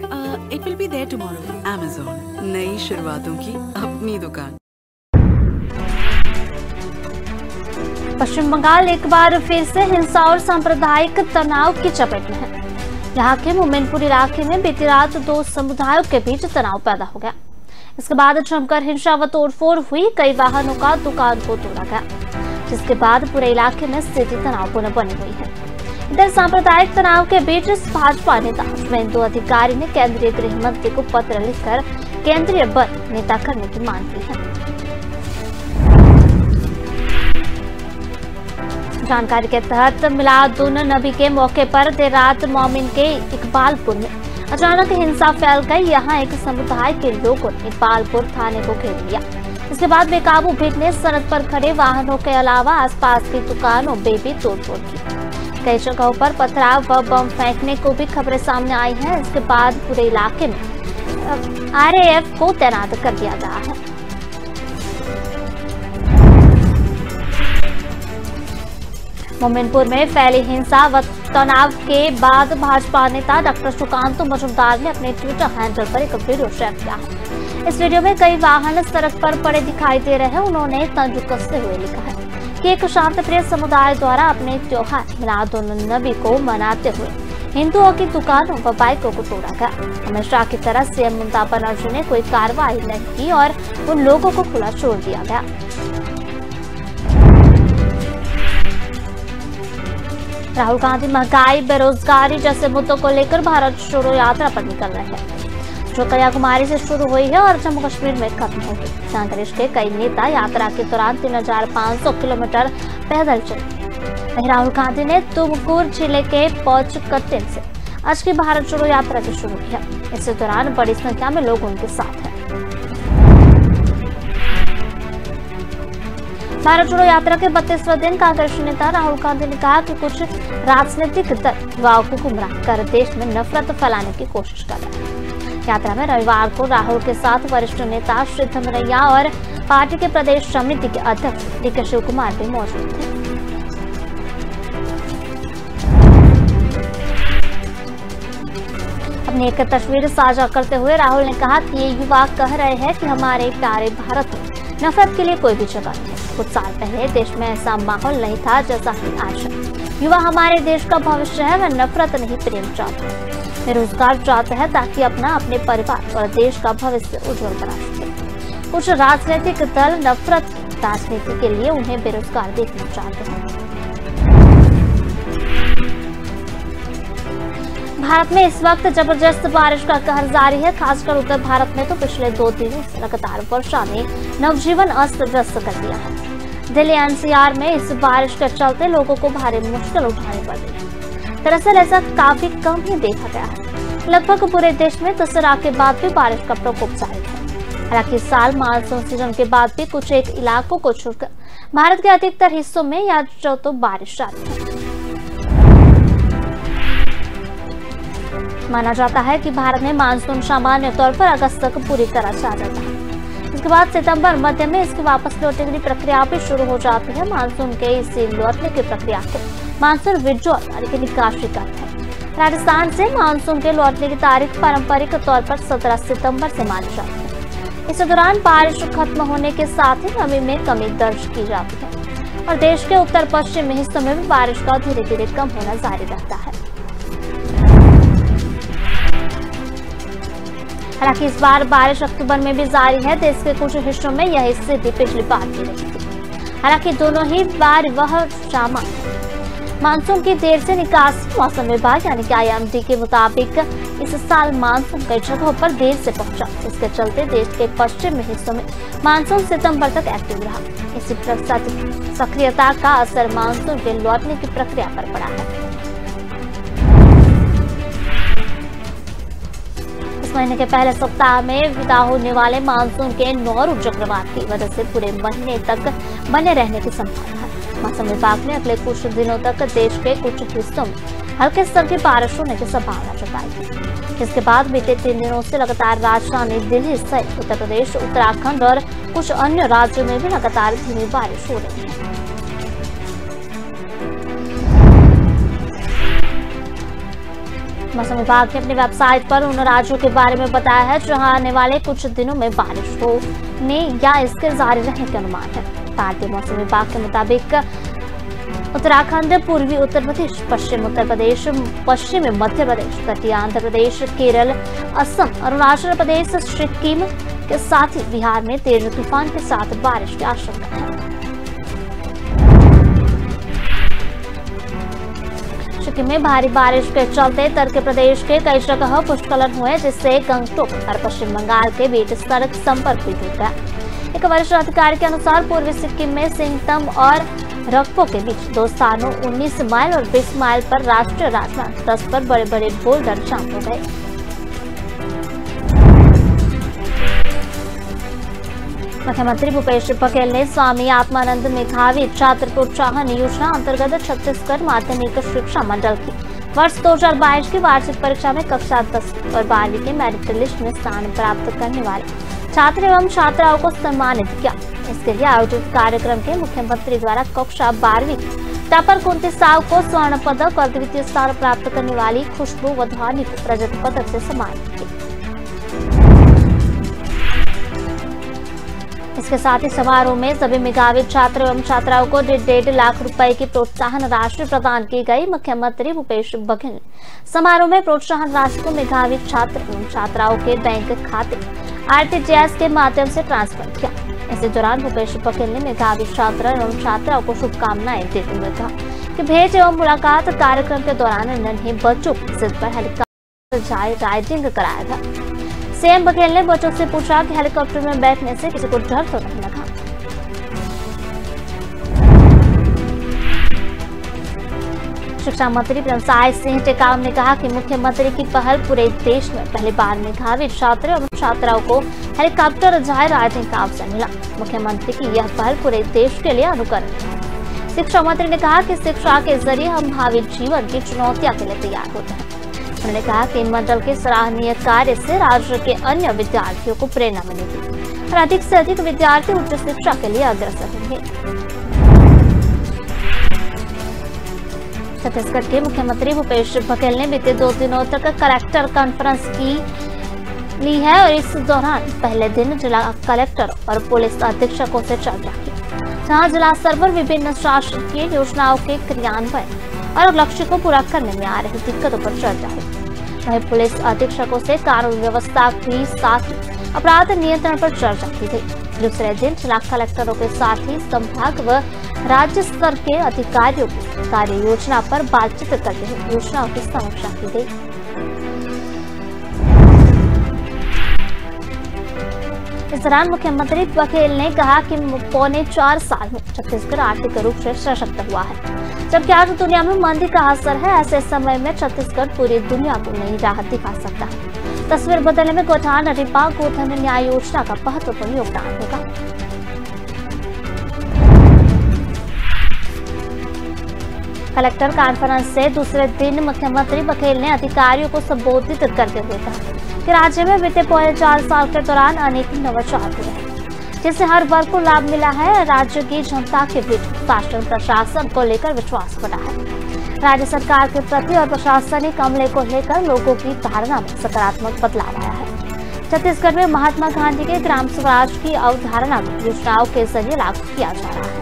It will be there tomorrow. Amazon, नई शुरुआतों की अपनी दुकान। पश्चिम बंगाल एक बार फिर से हिंसा और सांप्रदायिक तनाव की चपेट में है। यहाँ के मोमिनपुर इलाके में बीती रात 2 समुदायों के बीच तनाव पैदा हो गया। इसके बाद जमकर हिंसा व तोड़फोड़ हुई। कई वाहनों का दुकान को तोड़ा गया, जिसके बाद पूरे इलाके में स्थिति तनावपूर्ण बनी हुई है। इधर सांप्रदायिक तनाव के बीच भाजपा नेता शुभेंदु अधिकारी ने केंद्रीय गृह मंत्री को पत्र लिखकर केंद्रीय बल नेता करने की मांग की है। जानकारी के तहत मिलादुन नबी के मौके पर देर रात मोमिन के इकबालपुर में अचानक हिंसा फैल गई। यहाँ एक समुदाय के लोगों ने इकबालपुर थाने को घेर लिया। इसके बाद बेकाबू भीड़ ने सड़क पर खड़े वाहनों के अलावा आसपास की दुकानों में भी तोड़फोड़ की। कई जगहों पर पथराव व बम फेंकने को भी खबरें सामने आई हैं। इसके बाद पूरे इलाके में RAF को तैनात कर दिया गया है। मोमिनपुर में फैली हिंसा व तनाव के बाद भाजपा नेता डॉक्टर सुकांत मजुमदार ने अपने ट्विटर हैंडल पर एक वीडियो शेयर किया है। इस वीडियो में कई वाहन सड़क पर पड़े दिखाई दे रहे हैं। उन्होंने तंज कसते हुए लिखा है कि एक शांतिप्रिय समुदाय द्वारा अपने त्योहार मिलादुन्नबी को मनाते हुए हिंदुओं की दुकानों व बाइकों को तोड़ा गया। हमेशा की तरह सीएम ममता बनर्जी ने कोई कार्रवाई नहीं की और उन लोगों को खुला छोड़ दिया गया। राहुल गांधी महंगाई, बेरोजगारी जैसे मुद्दों को लेकर भारत छोड़ो यात्रा पर निकल रहे हैं, जो कन्याकुमारी से शुरू हुई है और जम्मू कश्मीर में खत्म होगी। कांग्रेस के कई नेता यात्रा के दौरान 3500 किलोमीटर पैदल चले। वहीं राहुल गांधी ने तुमकुर जिले के पौचकट्टिन से आज की भारत छोड़ो यात्रा की शुरू की है। इस दौरान बड़ी संख्या में लोग उनके साथ हैं। भारत छोड़ो यात्रा के 32वें दिन कांग्रेस नेता राहुल गांधी ने कहा कि कुछ राजनीतिक दल युवाओं को गुमराह कर देश में नफरत फैलाने की कोशिश कर रहे हैं। यात्रा में रविवार को राहुल के साथ वरिष्ठ नेता सिद्धरमैया और पार्टी के प्रदेश समिति के अध्यक्ष डीके शिव कुमार भी मौजूद थे। अपनी एक तस्वीर साझा करते हुए राहुल ने कहा कि ये युवा कह रहे हैं कि हमारे प्यारे भारत में नफरत के लिए कोई भी जगह नहीं। कुछ साल पहले देश में ऐसा माहौल नहीं था जैसा कि आज है। युवा हमारे देश का भविष्य है। वह नफरत नहीं, प्रेम चाहते हैं, बेरोजगार चाहते हैं ताकि अपने परिवार और देश का भविष्य उज्जवल बना सके। कुछ राजनीतिक दल नफरत राजनीति के लिए उन्हें बेरोजगार देखना चाहते हैं। भारत में इस वक्त जबरदस्त बारिश का कहर जारी है। खासकर उत्तर भारत में तो पिछले 2 दिनों से लगातार वर्षा ने नवजीवन अस्त व्यस्त कर दिया है। दिल्ली एनसीआर में इस बारिश के चलते लोगों को भारी मुश्किल उठानी पड़ रही है। दरअसल ऐसा काफी कम ही देखा गया है। लगभग पूरे देश में दशहरा के बाद भी बारिश का प्रकोप जारी है। हालांकि इस साल मानसून सीजन के बाद भी कुछ एक इलाकों को छोड़कर भारत के अधिकतर हिस्सों में या तो बारिश जारी है। माना जाता है कि भारत में मानसून सामान्य तौर पर अगस्त तक पूरी तरह से आ जाता है। इसके बाद सितंबर मध्य में इसकी वापस लौटने की प्रक्रिया भी शुरू हो जाती है। मानसून के इस लौटने की प्रक्रिया को मानसून विड्रॉल यानी कि निकासी कहते हैं। राजस्थान से मानसून के लौटने की तारीख पारंपरिक तौर पर 17 सितंबर से मानी जाती है। इस दौरान बारिश खत्म होने के साथ ही नमी में कमी दर्ज की जाती है और देश के उत्तर पश्चिमी हिस्सों में भी बारिश का धीरे धीरे कम होना जारी रहता है। हालांकि इस बार बारिश अक्टूबर में भी जारी है। देश के कुछ हिस्सों में यह स्थिति पिछली बार की रही थी। हालांकि दोनों ही बार वह सामान्य मानसून की देर से निकासी। मौसम विभाग यानी कि आईएमडी के मुताबिक इस साल मानसून कई जगहों पर देर से पहुंचा। इसके चलते देश के पश्चिमी हिस्सों में मानसून सितंबर तक एक्टिव रहा। इसी सक्रियता का असर मानसून के लौटने की प्रक्रिया पर पड़ा है। महीने के पहले सप्ताह में विदा होने वाले मानसून के नौरू चक्रवात की वजह से पूरे महीने तक बने रहने की संभावना है। मौसम विभाग ने अगले कुछ दिनों तक देश के कुछ हिस्सों में हल्के स्तर की बारिश होने की संभावना जताई है। इसके बाद बीते 3 दिनों से लगातार राजधानी दिल्ली सहित उत्तर प्रदेश, उत्तराखंड और कुछ अन्य राज्यों में भी लगातार धीमी बारिश हो रही है। मौसम विभाग ने अपनी वेबसाइट पर उन राज्यों के बारे में बताया है जहां आने वाले कुछ दिनों में बारिश होने या इसके जारी रहने के अनुमान है। भारतीय मौसम विभाग के मुताबिक उत्तराखंड, पूर्वी उत्तर प्रदेश, पश्चिम उत्तर प्रदेश, पश्चिमी मध्य प्रदेश, तटीय आंध्र प्रदेश, केरल, असम, अरुणाचल प्रदेश, सिक्किम के साथ ही बिहार में तेज तूफान के साथ बारिश की आशंका है। सिक्किम में भारी बारिश के चलते तर्क प्रदेश के कई जगह भूस्खलन हुए, जिससे गंगटोक और पश्चिम बंगाल के बीच सड़क संपर्क भी टूट गया। एक वरिष्ठ अधिकारी के अनुसार पूर्वी सिक्किम में सिंगतम और रकपो के बीच 2 स्थानों 19 माइल और 20 माइल पर राष्ट्रीय राजमार्ग 10 पर बड़े बड़े बोल्डर जाम हो गए। मुख्यमंत्री भूपेश बघेल ने स्वामी आत्मानंद मेधावी छात्र प्रोत्साहन योजना अंतर्गत छत्तीसगढ़ माध्यमिक शिक्षा मंडल की वर्ष 2022 की वार्षिक परीक्षा में कक्षा 10 और 12वीं के मेरिट लिस्ट में स्थान प्राप्त करने वाले छात्र एवं छात्राओं को सम्मानित किया। इसके लिए आयोजित कार्यक्रम के मुख्यमंत्री द्वारा कक्षा 12वीं टॉपर कुंती साव को स्वर्ण पदक और द्वितीय स्थान प्राप्त करने वाली खुशबू वधवानी को रजत पदक से सम्मानित किया। इसके साथ ही समारोह में सभी मेधावी छात्र एवं छात्राओं को 1.5 लाख रुपए की प्रोत्साहन राशि प्रदान की गई। मुख्यमंत्री भूपेश बघेल समारोह में प्रोत्साहन राशि को मेधावी छात्र एवं छात्राओं के बैंक खाते RTGS के माध्यम से ट्रांसफर किया। इसी दौरान भूपेश बघेल ने मेधावी छात्र एवं छात्राओं को शुभकामनाएं देते हुए कहा कि भेंट एवं मुलाकात कार्यक्रम के दौरान नन्हे बच्चों की जिद पर हेलीकॉप्टर राइडिंग कराया था। सीएम बघेल ने बच्चों से पूछा कि हेलीकॉप्टर में बैठने से किसी को डर तो नहीं लगा। शिक्षा मंत्री प्रेमसाय सिंह टेकाम ने कहा कि मुख्यमंत्री की पहल पूरे देश में पहली बार मेधावी छात्र एवं छात्राओं को हेलीकॉप्टर राइडिंग का अवसर मिला। मुख्यमंत्री की यह पहल पूरे देश के लिए अनुकरणीय है। शिक्षा मंत्री ने कहा कि शिक्षा के जरिए हम भावी जीवन की चुनौतियों के लिए तैयार होते हैं। उन्होंने कहा कि मंडल के सराहनीय कार्य से राज्य के अन्य विद्यार्थियों को प्रेरणा मिलेगी और अधिक से अधिक विद्यार्थी उच्च शिक्षा के लिए अग्रसर होंगे। छत्तीसगढ़ के मुख्यमंत्री भूपेश बघेल ने बीते 2 दिनों तक कलेक्टर कॉन्फ्रेंस ली है और इस दौरान पहले दिन जिला कलेक्टर और पुलिस अधीक्षकों से चर्चा की, जहां जिला स्तर पर विभिन्न शासकीय योजनाओं के क्रियान्वयन और लक्ष्य को पूरा करने में आ रही दिक्कतों पर चर्चा हुई। वहीं पुलिस अधीक्षकों से कानून व्यवस्था के साथ ही अपराध नियंत्रण पर चर्चा की गई। दूसरे दिन जिला कलेक्टरों के साथ ही संभाग व राज्य स्तर के अधिकारियों की कार्य योजना पर बातचीत करते हुए योजनाओं की समीक्षा की गई। इस दौरान मुख्यमंत्री बघेल ने कहा कि पौने 4 साल में छत्तीसगढ़ आर्थिक रूप से सशक्त हुआ है, जबकि आज दुनिया में मंदी का असर है। ऐसे समय में छत्तीसगढ़ पूरी दुनिया को नई राह दिखा सकता है। तस्वीर बदलने में गौठान रिपा गोधन न्याय योजना का महत्वपूर्ण योगदान होगा। कलेक्टर कॉन्फ्रेंस से दूसरे दिन मुख्यमंत्री बघेल ने अधिकारियों को संबोधित करते हुए कहा कि राज्य में बीते पौने 4 साल के दौरान अनेक नवाचार हुए हैं, जिससे हर वर्ग को लाभ मिला है। राज्य की जनता के बीच शासन प्रशासन को लेकर विश्वास बढ़ा है। राज्य सरकार के प्रति और प्रशासनिक अमले को लेकर लोगों की धारणा में सकारात्मक बदलाव आया है। छत्तीसगढ़ में महात्मा गांधी के ग्राम स्वराज की अवधारणा को योजनाओं के जरिए लागू किया जा रहा है।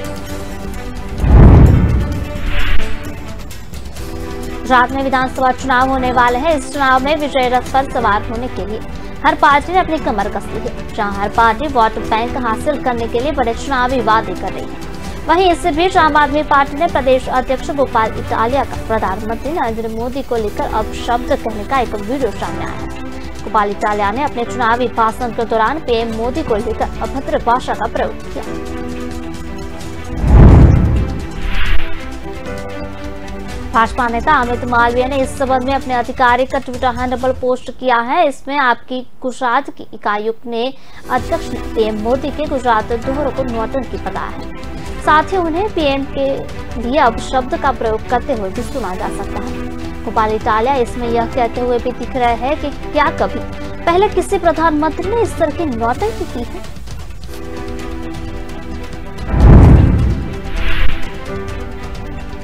गुजरात में विधानसभा चुनाव होने वाले हैं। इस चुनाव में विजय रथ पर सवार होने के लिए हर पार्टी ने अपनी कमर कस ली है, जहां हर पार्टी वोट बैंक हासिल करने के लिए बड़े चुनावी वादे कर रही है। वहीं इससे बीच आम आदमी पार्टी ने प्रदेश अध्यक्ष गोपाल इटालिया का प्रधानमंत्री नरेंद्र मोदी को लेकर अपशब्द कहने का एक वीडियो सामने आया है। गोपाल इटालिया ने अपने चुनावी भाषण के दौरान पीएम मोदी को लेकर अभद्र भाषा का प्रयोग किया। भाजपा नेता अमित मालवीय ने इस संबंध में अपने आधिकारिक ट्विटर हैंडल पोस्ट किया है। इसमें आपकी गुजरात की इकायुक्त ने अध्यक्ष ने पीएम मोदी के गुजरात दौरे को नौटंकी बताया है। साथ ही उन्हें पीएम के लिए अपशब्द का प्रयोग करते हुए भी सुना जा सकता है। गोपाल इटालिया इसमें यह कहते हुए भी दिख रहे हैं कि क्या कभी पहले किसी प्रधानमंत्री ने इस तरह की नौटंकी की है।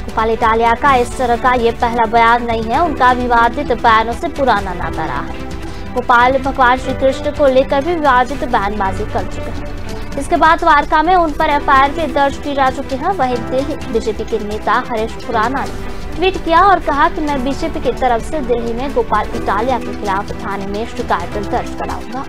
गोपाल इटालिया का इस तरह का ये पहला बयान नहीं है। उनका विवादित बयानों से पुराना नाता रहा है। गोपाल भगवान श्री कृष्ण को लेकर भी विवादित बयानबाजी कर चुके हैं। इसके बाद द्वारका में उन पर एफआईआर भी दर्ज की जा चुकी है। वहीं दिल्ली बीजेपी के नेता हरीश खुराना ने ट्वीट किया और कहा कि मैं बीजेपी की तरफ से दिल्ली में गोपाल इटालिया के खिलाफ थाने में शिकायत दर्ज कराऊंगा।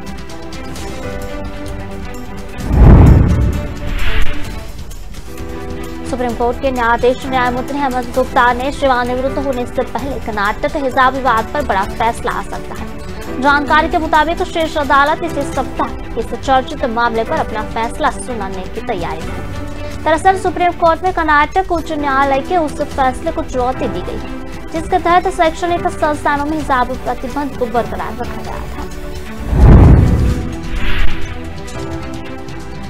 सुप्रीम कोर्ट के न्यायाधीश न्यायमूर्ति हेमंत गुप्ता ने सेवानिवृत्त होने से पहले कर्नाटक हिजाब विवाद पर बड़ा फैसला आ सकता है। जानकारी के मुताबिक शीर्ष अदालत इसी सप्ताह इस चर्चित मामले पर अपना फैसला सुनाने की तैयारी है। दरअसल सुप्रीम कोर्ट में कर्नाटक उच्च न्यायालय के उस फैसले को चुनौती दी गई है, जिसके तहत शैक्षणिक संस्थानों में हिजाब प्रतिबंध को बरकरार रखा गया था।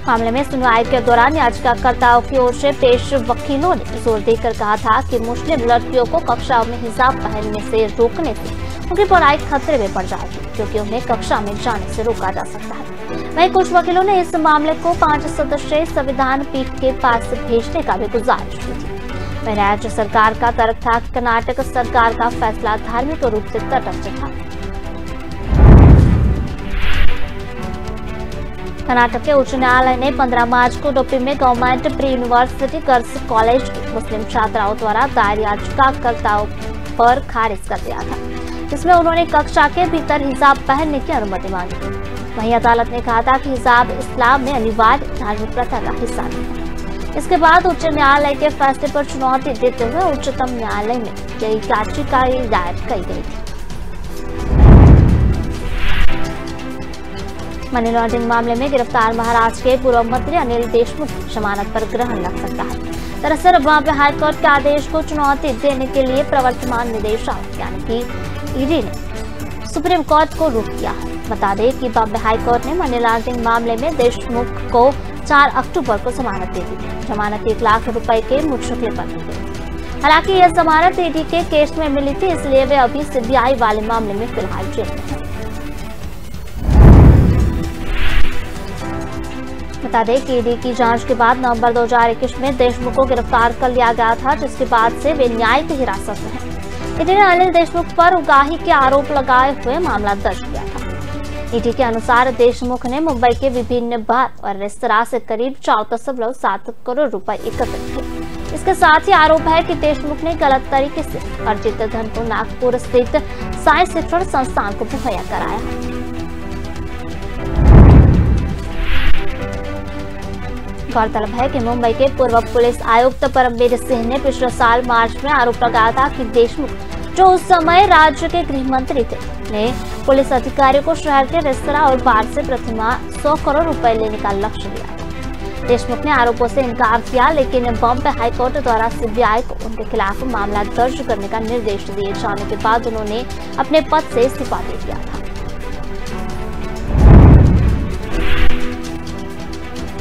मामले में सुनवाई के दौरान याचिकाकर्ताओं की ओर से पेश वकीलों ने जोर देकर कहा था कि मुस्लिम लड़कियों को कक्षाओं में हिजाब पहनने से रोकने से उनकी पढ़ाई खतरे में पड़ जाएगी, क्योंकि उन्हें कक्षा में जाने से रोका जा सकता है। वहीं कुछ वकीलों ने इस मामले को 5 सदस्यीय संविधान पीठ के पास भेजने का भी गुजारिश की थी। राज्य सरकार का तर्क था कि कर्नाटक सरकार का फैसला धार्मिक रूप से तटस्थ था। कर्नाटक के उच्च न्यायालय ने 15 मार्च को उडुपी में government pre university girls college की मुस्लिम छात्राओं द्वारा दायर याचिकाकर्ताओं पर खारिज कर दिया था, जिसमें उन्होंने कक्षा के भीतर हिजाब पहनने की अनुमति मांगी। वहीं अदालत ने कहा था कि हिजाब इस्लाम में अनिवार्य धार्मिक प्रथा का हिस्सा नहीं है। इसके बाद उच्च न्यायालय के फैसले पर चुनौती देते हुए उच्चतम न्यायालय में कई याचिका दायर की गई थी। मनी लॉन्ड्रिंग मामले में गिरफ्तार महाराष्ट्र के पूर्व मंत्री अनिल देशमुख जमानत पर ग्रहण लग सकता है। दरअसल बॉम्बे हाईकोर्ट के आदेश को चुनौती देने के लिए प्रवर्तमान निदेशक यानी कि ईडी ने सुप्रीम कोर्ट को रोक दिया है। बता दें कि बॉम्बे हाईकोर्ट ने मनी लॉन्ड्रिंग मामले में देशमुख को 4 अक्टूबर को जमानत दे दी थी। जमानत 1 लाख रुपए के मुचलके पर दी गई। हालांकि यह जमानत ईडी के केस में मिली थी, इसलिए वे अभी सीबीआई वाले मामले में फिलहाल जेल में हैं। बता दें कि ईडी की जांच के बाद नवंबर 2021 में देशमुख को गिरफ्तार कर लिया गया था, जिसके बाद से वे न्यायिक हिरासत में हैं। ईडी ने अनिल देशमुख पर उगाही के आरोप लगाए हुए मामला दर्ज किया था। ईडी के अनुसार देशमुख ने मुंबई के विभिन्न बार और रेस्तरां से करीब 4.7 करोड़ रुपए एकत्रित किए। इसके साथ ही आरोप है कि देशमुख ने गलत तरीके से अर्जित धन को नागपुर स्थित साइंस शिक्षण संस्थान को मुहैया कराया। गौरतलब है कि मुंबई के पूर्व पुलिस आयुक्त परमवीर सिंह ने पिछले साल मार्च में आरोप लगाया था कि देशमुख, जो उस समय राज्य के गृह मंत्री थे, ने पुलिस अधिकारियों को शहर के रेस्तरां और बार से प्रतिमाह 100 करोड़ रुपए लेने का लक्ष्य दिया। देशमुख ने आरोपों से इनकार किया, लेकिन बॉम्बे हाईकोर्ट द्वारा सीबीआई को उनके खिलाफ मामला दर्ज करने का निर्देश दिए जाने के बाद उन्होंने अपने पद से इस्तीफा दे दिया था।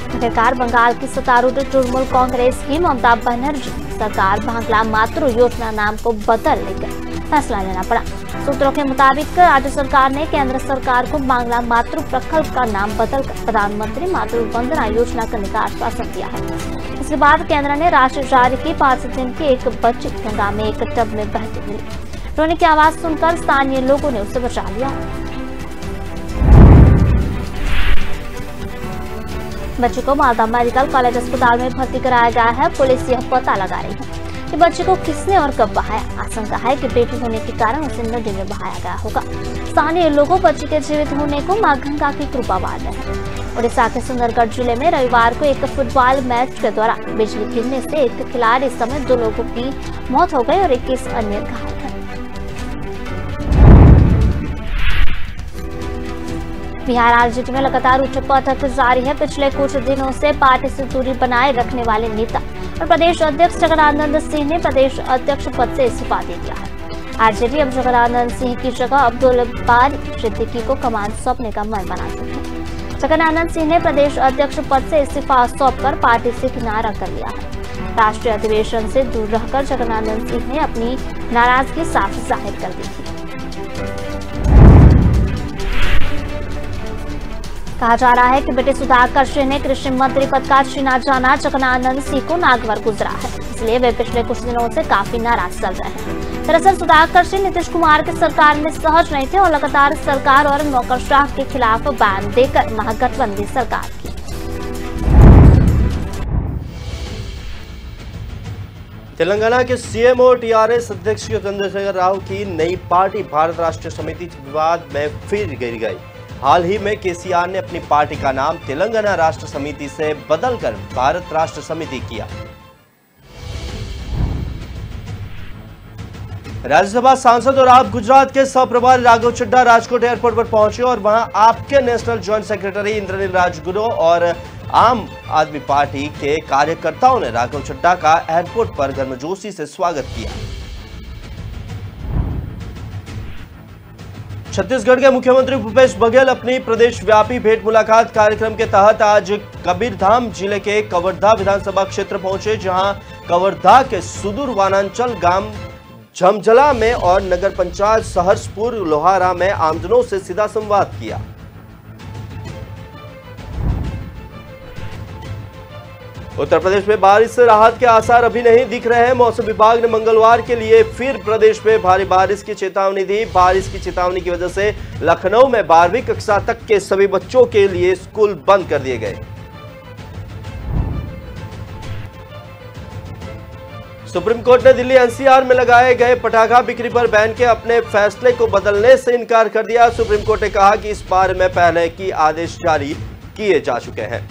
आखिरकार बंगाल की सत्तारूढ़ तृणमूल कांग्रेस की ममता बनर्जी सरकार बांग्ला मातृ योजना नाम को बदलने का फैसला लेना पड़ा। सूत्रों के मुताबिक राज्य सरकार ने केंद्र सरकार को बांग्ला मातृ प्रकल्प का नाम बदलकर प्रधानमंत्री मातृ वंदना योजना करने का आश्वासन दिया है। इसके बाद केंद्र ने राशि जारी की। 5 दिन की एक बच्ची गंगा में एक टब में बहती मिली। रोने की आवाज सुनकर स्थानीय लोगों ने उसे बचा लिया। बच्ची को मालदा मेडिकल कॉलेज अस्पताल में भर्ती कराया गया है। पुलिस यह पता लगा रही है कि बच्ची को किसने और कब बहाया। आशंका है कि बेटी होने के कारण उसे नदी में बहाया गया होगा। स्थानीय लोगों बच्ची के जीवित होने को मां गंगा की कृपा मान रहे हैं। उड़ीसा के सुंदरगढ़ जिले में रविवार को एक फुटबॉल मैच के दौरान बिजली गिरने से एक खिलाड़ी समेत 2 लोगों की मौत हो गई और 21 अन्य घायल हैं। बिहार आरजेडी में लगातार उच्च पथक जारी है। पिछले कुछ दिनों से पार्टी से दूरी बनाए रखने वाले नेता और प्रदेश अध्यक्ष जगदानंद सिंह ने प्रदेश अध्यक्ष पद से इस्तीफा दे दिया है। आरजेडी अब जगदानंद सिंह की जगह अब्दुल बारी सिद्दीकी को कमान सौंपने का मन बना चुकी है। जगदानंद सिंह ने प्रदेश अध्यक्ष पद से इस्तीफा सौंपकर पार्टी से किनारा कर लिया है। राष्ट्रीय अधिवेशन से दूर रहकर जगदानंद सिंह ने अपनी नाराजगी साफ जाहिर कर दी थी। कहा जा रहा है कि बेटे सुधाकर सिंह ने कृषि मंत्री पद का छीना जाना जगदानंद सिंह को नागवार गुजरा है, इसलिए वे पिछले कुछ दिनों से काफी नाराज चल रहे हैं। दरअसल सुधाकर सिंह नीतीश कुमार की सरकार में सहज नहीं थे और लगातार सरकार और नौकरशाह के खिलाफ बयान देकर महागठबंधन सरकार की। तेलंगाना के सीएम और टीआरएस अध्यक्ष चंद्रशेखर राव की नई पार्टी भारत राष्ट्र समिति विवाद में फिर गिर गई। हाल ही में केसीआर ने अपनी पार्टी का नाम तेलंगाना राष्ट्र समिति से बदलकर भारत राष्ट्र समिति किया। राज्यसभा सांसद और आप गुजरात के सहप्रभारी राघव चड्ढा राजकोट एयरपोर्ट पर पहुंचे और वहां आपके national joint secretary Indranil Rajguru और आम आदमी पार्टी के कार्यकर्ताओं ने राघव चड्ढा का एयरपोर्ट पर गर्मजोशी से स्वागत किया। छत्तीसगढ़ के मुख्यमंत्री भूपेश बघेल अपनी प्रदेश व्यापी भेंट मुलाकात कार्यक्रम के तहत आज कबीरधाम जिले के कवर्धा विधानसभा क्षेत्र पहुंचे, जहां कवर्धा के सुदूर वनांचल गांव झमझला में और नगर पंचायत सहरसपुर लोहारा में आमजनों से सीधा संवाद किया। उत्तर प्रदेश में बारिश से राहत के आसार अभी नहीं दिख रहे हैं। मौसम विभाग ने मंगलवार के लिए फिर प्रदेश में भारी बारिश की चेतावनी दी। बारिश की चेतावनी की वजह से लखनऊ में 12वीं कक्षा तक के सभी बच्चों के लिए स्कूल बंद कर दिए गए। सुप्रीम कोर्ट ने दिल्ली एनसीआर में लगाए गए पटाखा बिक्री पर बैन के अपने फैसले को बदलने से इनकार कर दिया। सुप्रीम कोर्ट ने कहा कि इस बारे में पहले की आदेश जारी किए जा चुके हैं।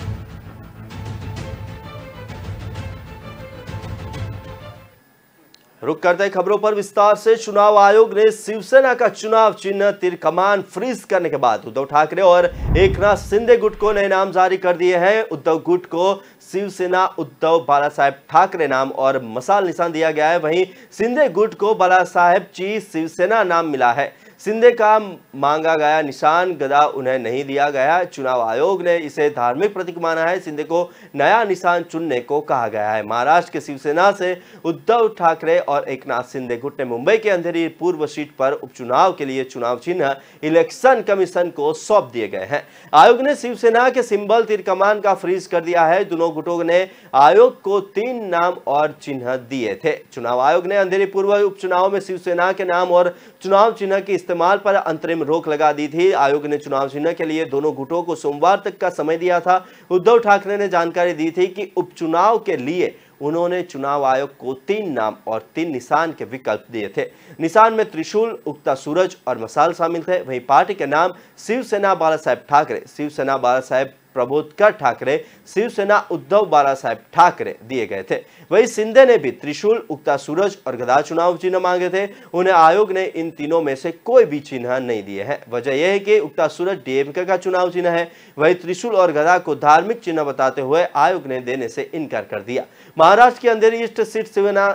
रुक करते हैं खबरों पर विस्तार से। चुनाव आयोग ने शिवसेना का चुनाव चिन्ह तीर कमान फ्रीज करने के बाद उद्धव ठाकरे और एकनाथ शिंदे गुट को नए नाम जारी कर दिए हैं। उद्धव गुट को शिवसेना उद्धव बाला साहेब ठाकरे नाम और मशाल निशान दिया गया है। वहीं शिंदे गुट को बाला साहेब ची शिवसेना नाम मिला है। शिंदे का मांगा गया निशान गदा उन्हें नहीं दिया गया। चुनाव आयोग ने इसे धार्मिक प्रतीक माना है। शिंदे को नया निशान चुनने को कहा गया है। महाराष्ट्र के शिवसेना से उद्धव ठाकरे और एकनाथ शिंदे गुट ने मुंबई के अंधेरी पूर्व सीट पर उपचुनाव के लिए चुनाव चिन्ह इलेक्शन कमीशन को सौंप दिए गए हैं। आयोग ने शिवसेना के सिंबल तीर कमान का फ्रीज कर दिया है। दोनों गुटों ने आयोग को 3 नाम और चिन्ह दिए थे। चुनाव आयोग ने अंधेरी पूर्व उपचुनाव में शिवसेना के नाम और चुनाव चिन्ह की इस्तेमाल पर अंतरिम रोक लगा दी थी। आयोग ने चुनाव चिन्ह के लिए दोनों गुटों को सोमवार तक का समय दिया था। उद्धव ठाकरे ने जानकारी दी थी कि उपचुनाव के लिए उन्होंने चुनाव आयोग को 3 नाम और 3 निशान के विकल्प दिए थे। निशान में त्रिशूल, उगता सूरज और मशाल शामिल थे। वहीं पार्टी के नाम शिवसेना बाला साहेब ठाकरे, शिवसेना बाला साहेब प्रबोधकर ठाकरे, शिवसेना उद्धव बाला साहेब ठाकरे दिए गए थे। वहीं शिंदे ने भी त्रिशूल, उगता सूरज और गदा चुनाव चिन्ह मांगे थे। उन्हें आयोग ने इन तीनों में से कोई भी चिन्ह नहीं दिए हैं। वजह यह है कि उगता सूरज डीएमके का चुनाव चिन्ह है। वहीं त्रिशूल और गदा को धार्मिक चिन्ह बताते हुए आयोग ने देने से इनकार कर दिया। महाराष्ट्र की अंधेरी ईस्ट सीट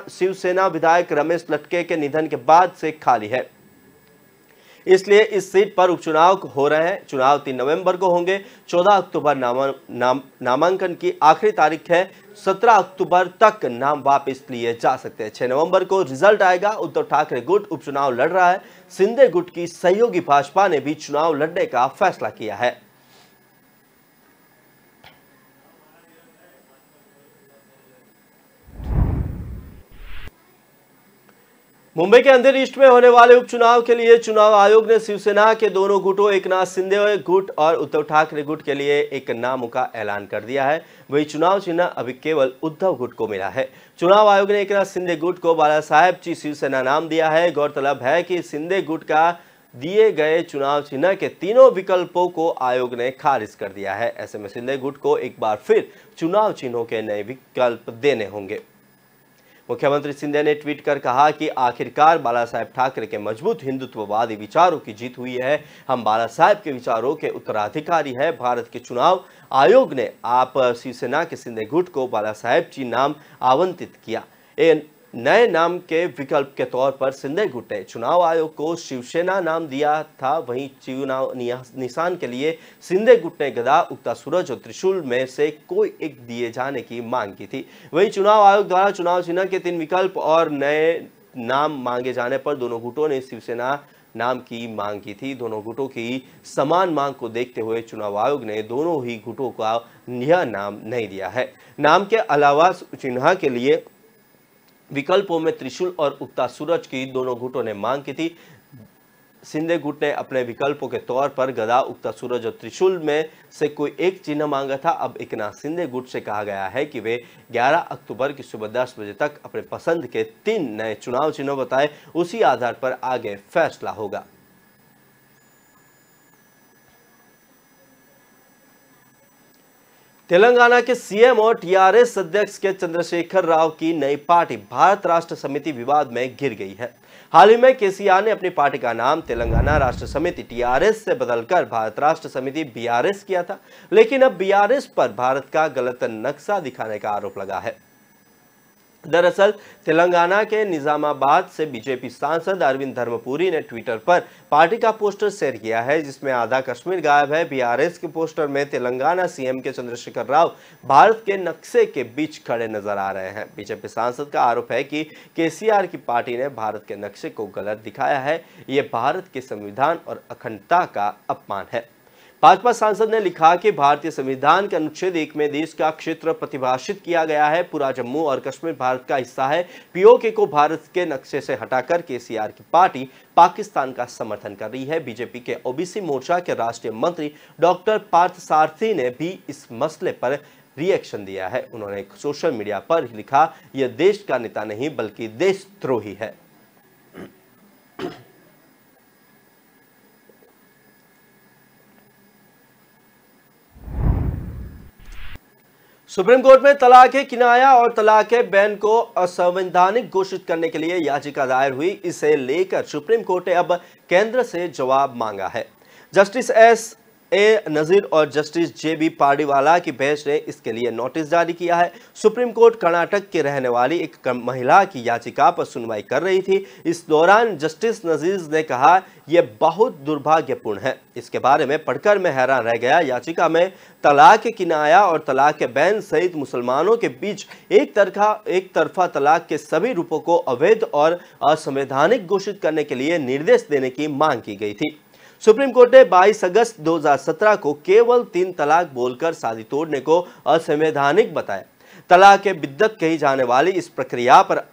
शिवसेना विधायक रमेश लटके के निधन के बाद से खाली है, इसलिए इस सीट पर उपचुनाव हो रहे हैं। चुनाव 3 नवंबर को होंगे। 14 अक्टूबर नामांकन की आखिरी तारीख है। 17 अक्टूबर तक नाम वापस लिए जा सकते हैं। 6 नवंबर को रिजल्ट आएगा। उद्धव ठाकरे गुट उपचुनाव लड़ रहा है। शिंदे गुट की सहयोगी भाजपा ने भी चुनाव लड़ने का फैसला किया है। मुंबई के अंधेरी ईस्ट में होने वाले उपचुनाव के लिए चुनाव आयोग ने शिवसेना के दोनों गुटों एकनाथ शिंदे गुट और उद्धव ठाकरे गुट के लिए एक नामों का ऐलान कर दिया है। वही चुनाव चिन्ह अभी केवल उद्धव गुट को मिला है। चुनाव आयोग ने एकनाथ शिंदे गुट को बाला साहेब ची शिवसेना नाम दिया है। गौरतलब है कि शिंदे गुट का दिए गए चुनाव चिन्ह के तीनों विकल्पों को आयोग ने खारिज कर दिया है। ऐसे में शिंदे गुट को एक बार फिर चुनाव चिन्हों के नए विकल्प देने होंगे। मुख्यमंत्री शिंदे ने ट्वीट कर कहा कि आखिरकार बाला साहेब ठाकरे के मजबूत हिंदुत्ववादी विचारों की जीत हुई है। हम बाला साहेब के विचारों के उत्तराधिकारी हैं। भारत के चुनाव आयोग ने आप शिवसेना के शिंदे गुट को बाला साहेब जी नाम आवंटित किया। नए नाम के विकल्प के तौर पर शिंदे गुट ने चुनाव आयोग को शिवसेना नाम दिया था। वहीं चुनाव निशान के लिए शिंदे गुट ने गदा, उगता सूरज और त्रिशूल में से कोई एक दिए जाने की मांग की थी। वहीं चुनाव आयोग द्वारा चुनाव चिन्ह के 3 विकल्प और नए नाम मांगे जाने पर दोनों गुटों ने शिवसेना नाम की मांग की थी। दोनों गुटों की समान मांग को देखते हुए चुनाव आयोग ने दोनों ही गुटों का यह नाम नहीं दिया है। नाम के अलावा चिन्ह के लिए विकल्पों में त्रिशूल और उगता सूरज की दोनों गुटों ने मांग की थी। शिंदे गुट ने अपने विकल्पों के तौर पर गदा, उगता सूरज और त्रिशूल में से कोई एक चिन्ह मांगा था। अब एकनाथ शिंदे गुट से कहा गया है कि वे 11 अक्टूबर की सुबह 10 बजे तक अपने पसंद के 3 नए चुनाव चिन्ह बताए। उसी आधार पर आगे फैसला होगा। तेलंगाना के सीएम और टीआरएस अध्यक्ष के चंद्रशेखर राव की नई पार्टी भारत राष्ट्र समिति विवाद में घिर गई है। हाल ही में केसीआर ने अपनी पार्टी का नाम तेलंगाना राष्ट्र समिति टीआरएस से बदलकर भारत राष्ट्र समिति बीआरएस किया था, लेकिन अब बीआरएस पर भारत का गलत नक्शा दिखाने का आरोप लगा है। दरअसल तेलंगाना के निजामाबाद से बीजेपी सांसद अरविंद धर्मपुरी ने ट्विटर पर पार्टी का पोस्टर शेयर किया है, जिसमें आधा कश्मीर गायब है। बीआरएस के पोस्टर में तेलंगाना सीएम के चंद्रशेखर राव भारत के नक्शे के बीच खड़े नजर आ रहे हैं। बीजेपी सांसद का आरोप है कि केसीआर की पार्टी ने भारत के नक्शे को गलत दिखाया है। ये भारत के संविधान और अखंडता का अपमान है। भाजपा सांसद ने लिखा कि भारतीय संविधान के अनुच्छेद 1 में देश का क्षेत्र परिभाषित किया गया है। पूरा जम्मू और कश्मीर भारत का हिस्सा है। पीओके को भारत के नक्शे से हटाकर केसीआर की पार्टी पाकिस्तान का समर्थन कर रही है। बीजेपी के ओबीसी मोर्चा के राष्ट्रीय मंत्री डॉक्टर पार्थ सारथी ने भी इस मसले पर रिएक्शन दिया है। उन्होंने सोशल मीडिया पर लिखा, यह देश का नेता नहीं बल्कि देशद्रोही है। सुप्रीम कोर्ट में तलाक किनाया और तलाक बैन को असंवैधानिक घोषित करने के लिए याचिका दायर हुई। इसे लेकर सुप्रीम कोर्ट ने अब केंद्र से जवाब मांगा है। जस्टिस एस.ए. नजीर और जस्टिस जे.बी. पार्डीवाला की बेंच ने इसके लिए नोटिस जारी किया है। सुप्रीम कोर्ट कर्नाटक के रहने वाली एक महिला की याचिका पर सुनवाई कर रही थी। इस दौरान जस्टिस नजीर ने कहा, यह बहुत दुर्भाग्यपूर्ण है। इसके बारे में पढ़कर मैं हैरान रह गया। याचिका में तलाक किनाया और तलाक बैन सहित मुसलमानों के बीच एक तरफा तलाक के सभी रूपों को अवैध और असंवैधानिक घोषित करने के लिए निर्देश देने की मांग की गई थी। सुप्रीम कोर्ट ने 22 अगस्त 2017 को केवल 3 तलाक बोलकर शादी तोड़ने को असंवैधानिक बताया। तलाक के बिद्दत कही जाने वाली इस प्रक्रिया पर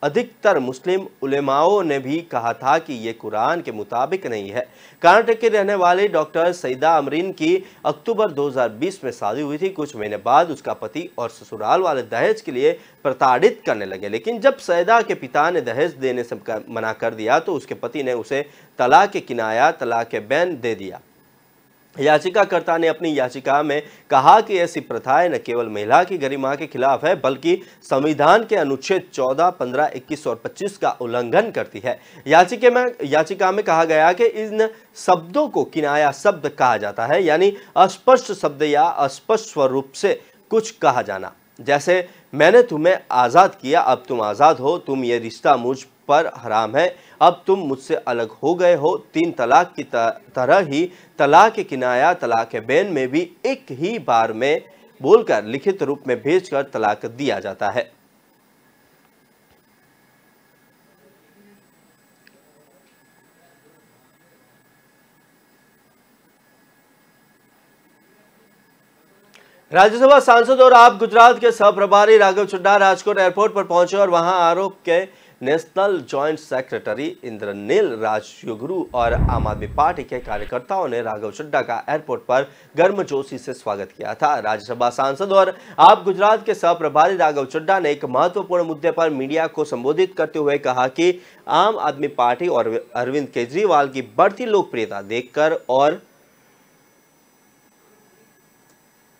अधिकतर मुस्लिम उलेमाओं ने भी कहा था कि ये कुरान के मुताबिक नहीं है। कर्नाटक के रहने वाले डॉक्टर सईदा अमरीन की अक्टूबर 2020 में शादी हुई थी। कुछ महीने बाद उसका पति और ससुराल वाले दहेज के लिए प्रताड़ित करने लगे, लेकिन जब सईदा के पिता ने दहेज देने से मना कर दिया तो उसके पति ने उसे तलाक किनाया तलाक बैन दे दिया। याचिकाकर्ता ने अपनी याचिका में कहा कि ऐसी प्रथाएं न केवल महिला की गरिमा के खिलाफ है बल्कि संविधान के अनुच्छेद 14, 15, 21 और 25 का उल्लंघन करती है। याचिका में कहा गया कि इन शब्दों को किनाया शब्द कहा जाता है, यानी अस्पष्ट शब्द या अस्पष्ट स्वरूप से कुछ कहा जाना। जैसे मैंने तुम्हें आज़ाद किया, अब तुम आज़ाद हो, तुम ये रिश्ता मुझ पर हराम है, अब तुम मुझसे अलग हो गए हो। 3 तलाक की तरह ही तलाक किनाया तलाक बैन में भी एक ही बार में बोलकर लिखित रूप में भेजकर तलाक दिया जाता है। राज्यसभा सांसद और आप गुजरात के सह प्रभारी राघव चड्ढा राजकोट एयरपोर्ट पर पहुंचे और वहां आरोप के नेशनल जॉइंट सेक्रेटरी इंद्रनील राजयोगुरु और आम आदमी पार्टी के कार्यकर्ताओं ने राघव चड्ढा का एयरपोर्ट पर गर्मजोशी से स्वागत किया था। राज्यसभा सांसद और आप गुजरात के सह प्रभारी राघव चड्ढा ने एक महत्वपूर्ण मुद्दे पर मीडिया को संबोधित करते हुए कहा कि आम आदमी पार्टी और अरविंद केजरीवाल की बढ़ती लोकप्रियता देखकर और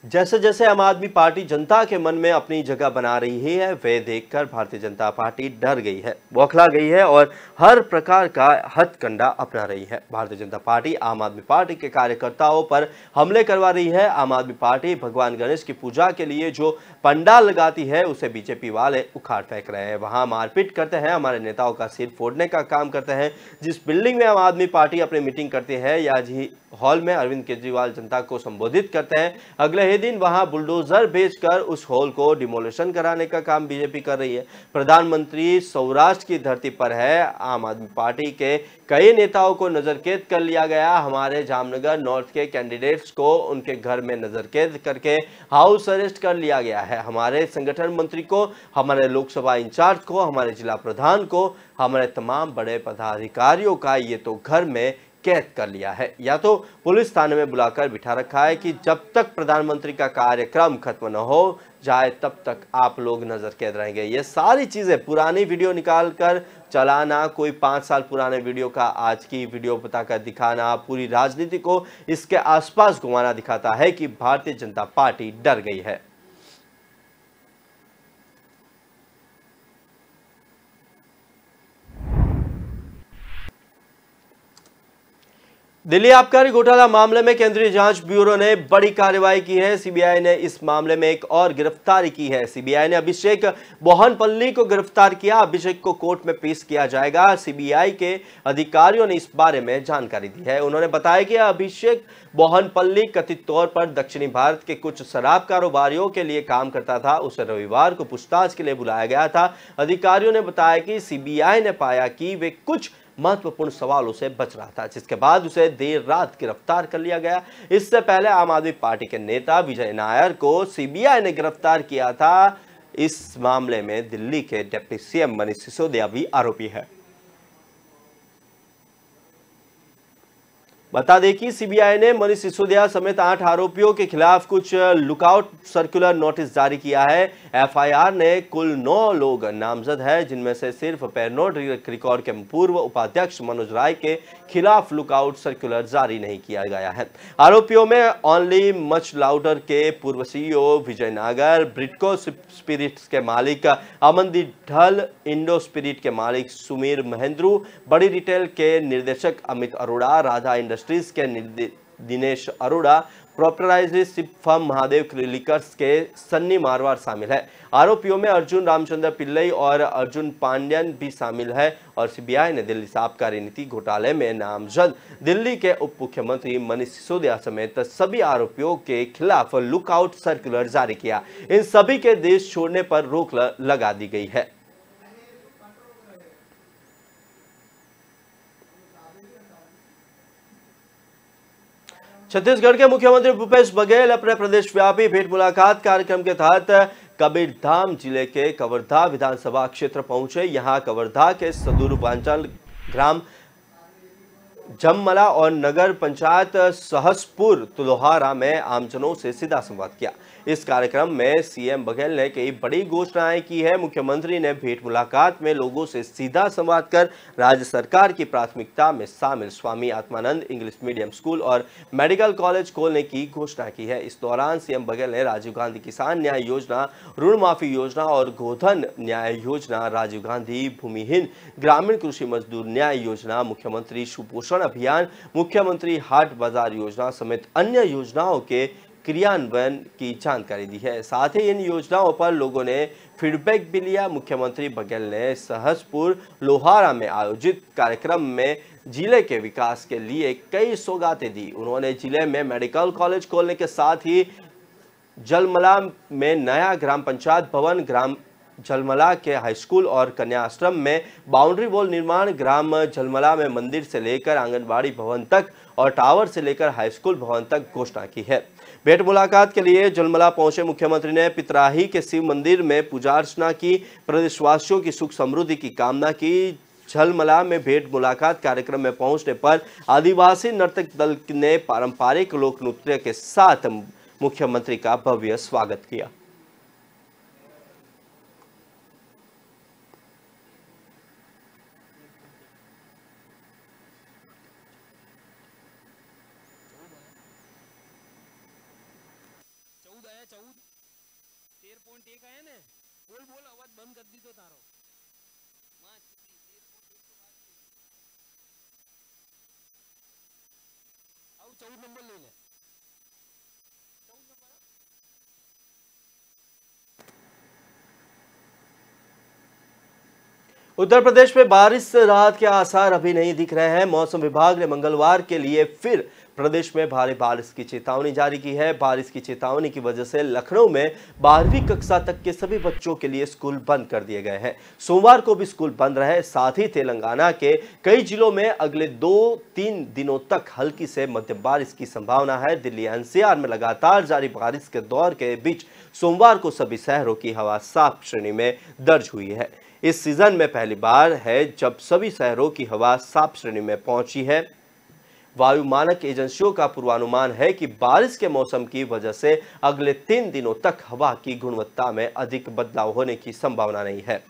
जैसे जैसे आम आदमी पार्टी जनता के मन में अपनी जगह बना रही है, वे देखकर भारतीय जनता पार्टी डर गई है, बौखला गई है और हर प्रकार का हथकंडा अपना रही है। भारतीय जनता पार्टी आम आदमी पार्टी के कार्यकर्ताओं पर हमले करवा रही है। आम आदमी पार्टी भगवान गणेश की पूजा के लिए जो पंडाल लगाती है उसे बीजेपी वाले उखाड़ फेंक रहे हैं। वहां मारपीट करते हैं, हमारे नेताओं का सिर फोड़ने का काम करते हैं। जिस बिल्डिंग में आम आदमी पार्टी अपनी मीटिंग करती है या जी हॉल में अरविंद केजरीवाल जनता को संबोधित करते हैं, अगले ही दिन वहां बुलडोजर भेजकर उस हॉल को डिमोलिशन कराने का काम बीजेपी कर रही है। प्रधानमंत्री सौराष्ट्र की धरती पर है। आम आदमी पार्टी के कई नेताओं को नजरकैद कर लिया गया। हमारे जामनगर नॉर्थ के कैंडिडेट्स को उनके घर में नजरकैद करके हाउस अरेस्ट कर लिया गया है। हमारे संगठन मंत्री को, हमारे लोकसभा इंचार्ज को, हमारे जिला प्रधान को, हमारे तमाम बड़े पदाधिकारियों का ये तो घर में कैद कर लिया है या तो पुलिस थाने में बुलाकर बिठा रखा है कि जब तक प्रधानमंत्री का कार्यक्रम खत्म न हो जाए तब तक आप लोग नजर कैद रहेंगे। ये सारी चीजें पुरानी वीडियो निकाल कर चलाना, कोई 5 साल पुराने वीडियो का आज की वीडियो बताकर दिखाना, पूरी राजनीति को इसके आसपास घुमाना दिखाता है कि भारतीय जनता पार्टी डर गई है। दिल्ली आबकारी घोटाला मामले में केंद्रीय जांच ब्यूरो ने बड़ी कार्रवाई की है। सीबीआई ने इस मामले में एक और गिरफ्तारी की है। सीबीआई ने अभिषेक बोहनपल्ली को गिरफ्तार किया। अभिषेक को कोर्ट में पेश किया जाएगा। सीबीआई के अधिकारियों ने इस बारे में जानकारी दी है। उन्होंने बताया कि अभिषेक बोहनपल्ली कथित तौर पर दक्षिणी भारत के कुछ शराब कारोबारियों के लिए काम करता था। उसे रविवार को पूछताछ के लिए बुलाया गया था। अधिकारियों ने बताया कि सीबीआई ने पाया कि वे कुछ महत्वपूर्ण सवालों से बच रहा था, जिसके बाद उसे देर रात गिरफ्तार कर लिया गया। इससे पहले आम आदमी पार्टी के नेता विजय नायर को सीबीआई ने गिरफ्तार किया था। इस मामले में दिल्ली के डिप्टी सीएम मनीष सिसोदिया भी आरोपी है। बता दें कि सीबीआई ने मनीष सिसोदिया समेत 8 आरोपियों के खिलाफ कुछ लुकआउट सर्कुलर नोटिस जारी किया है। एफआईआर ने कुल 9 लोग नामजद है, जिनमें से सिर्फ पेरनोड रिकॉर्ड के पूर्व उपाध्यक्ष मनोज राय के खिलाफ लुकआउट सर्कुलर जारी नहीं किया गया है। आरोपियों में ओनली मच लाउडर के पूर्व सीईओ विजय नागर, ब्रिटको स्पिरिट्स के मालिक अमनदीप ढल, इंडो स्पिरिट के मालिक सुमीर महेंद्रू, बड़ी रिटेल के निर्देशक अमित अरोड़ा, राधा इंडस्ट्रीज के Dinesh Arora, proprietorship firm Mahadev liquors के सन्नी मारवार शामिल है। आरोपियों में अर्जुन रामचंद्र पिल्लई और अर्जुन पांड्यन भी शामिल है। और सीबीआई ने दिल्ली आबकारी नीति घोटाले में नामजद दिल्ली के उप मुख्यमंत्री मनीष सिसोदिया समेत सभी आरोपियों के खिलाफ लुकआउट सर्कुलर जारी किया। इन सभी के देश छोड़ने पर रोक लगा दी गई है। छत्तीसगढ़ के मुख्यमंत्री भूपेश बघेल अपने प्रदेश व्यापी भेंट मुलाकात कार्यक्रम के तहत कबीरधाम जिले के कवर्धा विधानसभा क्षेत्र पहुंचे। यहां कवर्धा के सदूरवांचल ग्राम जममला और नगर पंचायत सहसपुर तुलोहारा में आमजनों से सीधा संवाद किया। इस कार्यक्रम में सीएम बघेल ने कई बड़ी घोषणाएं की है। मुख्यमंत्री ने भेंट मुलाकात में लोगों से सीधा संवाद कर राज्य सरकार की प्राथमिकता में शामिल Swami Atmanand English medium school और मेडिकल कॉलेज खोलने की घोषणा की है। इस दौरान सीएम बघेल ने राजीव गांधी किसान न्याय योजना, ऋण माफी योजना और गोधन न्याय योजना, राजीव गांधी भूमिहीन ग्रामीण कृषि मजदूर न्याय योजना, मुख्यमंत्री सुपोषण अभियान, मुख्यमंत्री हाट बाजार योजना समेत अन्य योजनाओं के क्रियान्वयन की जानकारी दी है। साथ ही इन योजनाओं पर लोगों ने फीडबैक भी लिया। मुख्यमंत्री बघेल ने सहसपुर लोहारा में आयोजित कार्यक्रम में जिले के विकास के लिए कई सौगातें दी। उन्होंने जिले में मेडिकल कॉलेज खोलने के साथ ही जलमला में नया ग्राम पंचायत भवन, ग्राम जलमला के हाई स्कूल और कन्या आश्रम में बाउंड्री वॉल निर्माण, ग्राम जलमला में मंदिर से लेकर आंगनबाड़ी भवन तक और टावर से लेकर हाई स्कूल भवन तक घोषणा की है। भेंट मुलाकात के लिए जलमला पहुंचे मुख्यमंत्री ने पितराही के शिव मंदिर में पूजा अर्चना की, प्रदेशवासियों की सुख समृद्धि की कामना की। झलमला में भेंट मुलाकात कार्यक्रम में पहुंचने पर आदिवासी नर्तक दल ने पारंपरिक लोक नृत्य के साथ मुख्यमंत्री का भव्य स्वागत किया। उत्तर प्रदेश में बारिश से राहत के आसार अभी नहीं दिख रहे हैं। मौसम विभाग ने मंगलवार के लिए फिर प्रदेश में भारी बारिश की चेतावनी जारी की है। बारिश की चेतावनी की वजह से लखनऊ में 12वीं कक्षा तक के सभी बच्चों के लिए स्कूल बंद कर दिए गए हैं। सोमवार को भी स्कूल बंद रहे। साथ ही तेलंगाना के कई जिलों में अगले 2-3 दिनों तक हल्की से मध्यम बारिश की संभावना है। दिल्ली एनसीआर में लगातार जारी बारिश के दौर के बीच सोमवार को सभी शहरों की हवा साफ श्रेणी में दर्ज हुई है। इस सीजन में पहली बार है जब सभी शहरों की हवा साफ श्रेणी में पहुंची है। वायु मानक एजेंसियों का पूर्वानुमान है कि बारिश के मौसम की वजह से अगले 3 दिनों तक हवा की गुणवत्ता में अधिक बदलाव होने की संभावना नहीं है।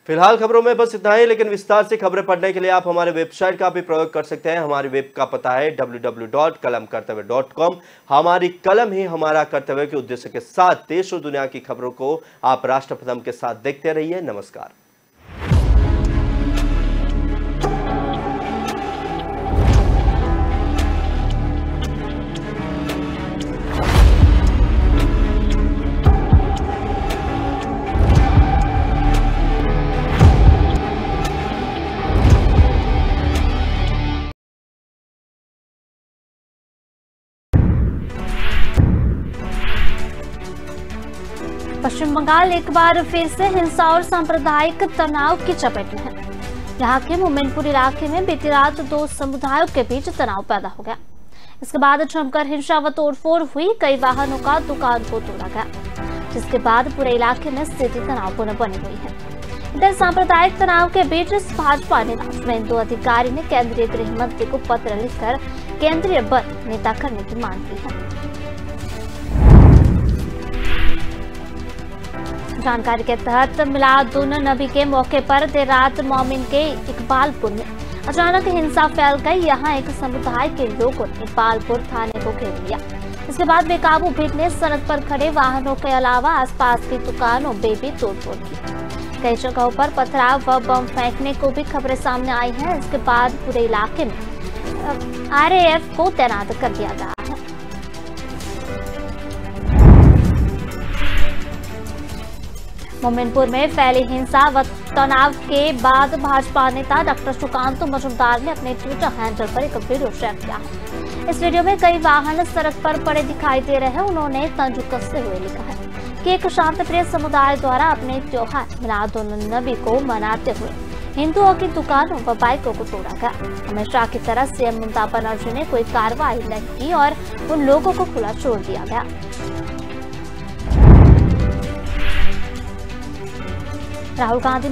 फिलहाल खबरों में बस इतना ही, लेकिन विस्तार से खबरें पढ़ने के लिए आप हमारे वेबसाइट का भी प्रयोग कर सकते हैं। हमारी वेब का पता है www.kalamkartavya.com। हमारी कलम ही हमारा कर्तव्य के उद्देश्य के साथ देश और दुनिया की खबरों को आप राष्ट्रप्रथम के साथ देखते रहिए। नमस्कार। पश्चिम बंगाल एक बार फिर से हिंसा और सांप्रदायिक तनाव की चपेट में है। यहाँ के मोमिनपुर इलाके में बीती रात दो समुदायों के बीच तनाव पैदा हो गया। इसके बाद जमकर हिंसा व तोड़फोड़ हुई, कई वाहनों का दुकान को तोड़ा गया, जिसके बाद पूरे इलाके में स्थिति तनावपूर्ण बनी हुई है। इधर सांप्रदायिक तनाव के बीच भाजपा नेता शुभेंदु अधिकारी ने केंद्रीय गृह मंत्री को पत्र लिखकर केंद्रीय बल नेता करने की मांग की है। जानकारी के तहत मिलादुन नबी के मौके पर देर रात मोमिन के इकबालपुर में अचानक हिंसा फैल गई। यहाँ एक समुदाय के लोगों ने इकबालपुर थाने को घेर लिया। इसके बाद बेकाबू भीड़ ने सड़क पर खड़े वाहनों के अलावा आसपास की दुकानों में भी तोड़फोड़ की। कई जगहों पर पथराव व बम फेंकने को भी खबरें सामने आई हैं। इसके बाद पूरे इलाके में RAF को तैनात कर दिया गया है। मोमिनपुर में फैली हिंसा व तनाव के बाद भाजपा नेता डॉक्टर सुकांत मजुमदार ने अपने ट्विटर हैंडल पर एक वीडियो शेयर किया है। इस वीडियो में कई वाहन सड़क पर पड़े दिखाई दे रहे हैं। उन्होंने तंज कसते हुए लिखा है कि एक शांतिप्रिय समुदाय द्वारा अपने त्योहार मिलादुन नबी को मनाते हुए हिंदुओं की दुकानों व बाइकों को तोड़ा गया। हमेशा की तरह सीएम ममता बनर्जी ने कोई कार्रवाई नहीं की और उन लोगों को खुला छोड़ दिया गया। राहुल गांधी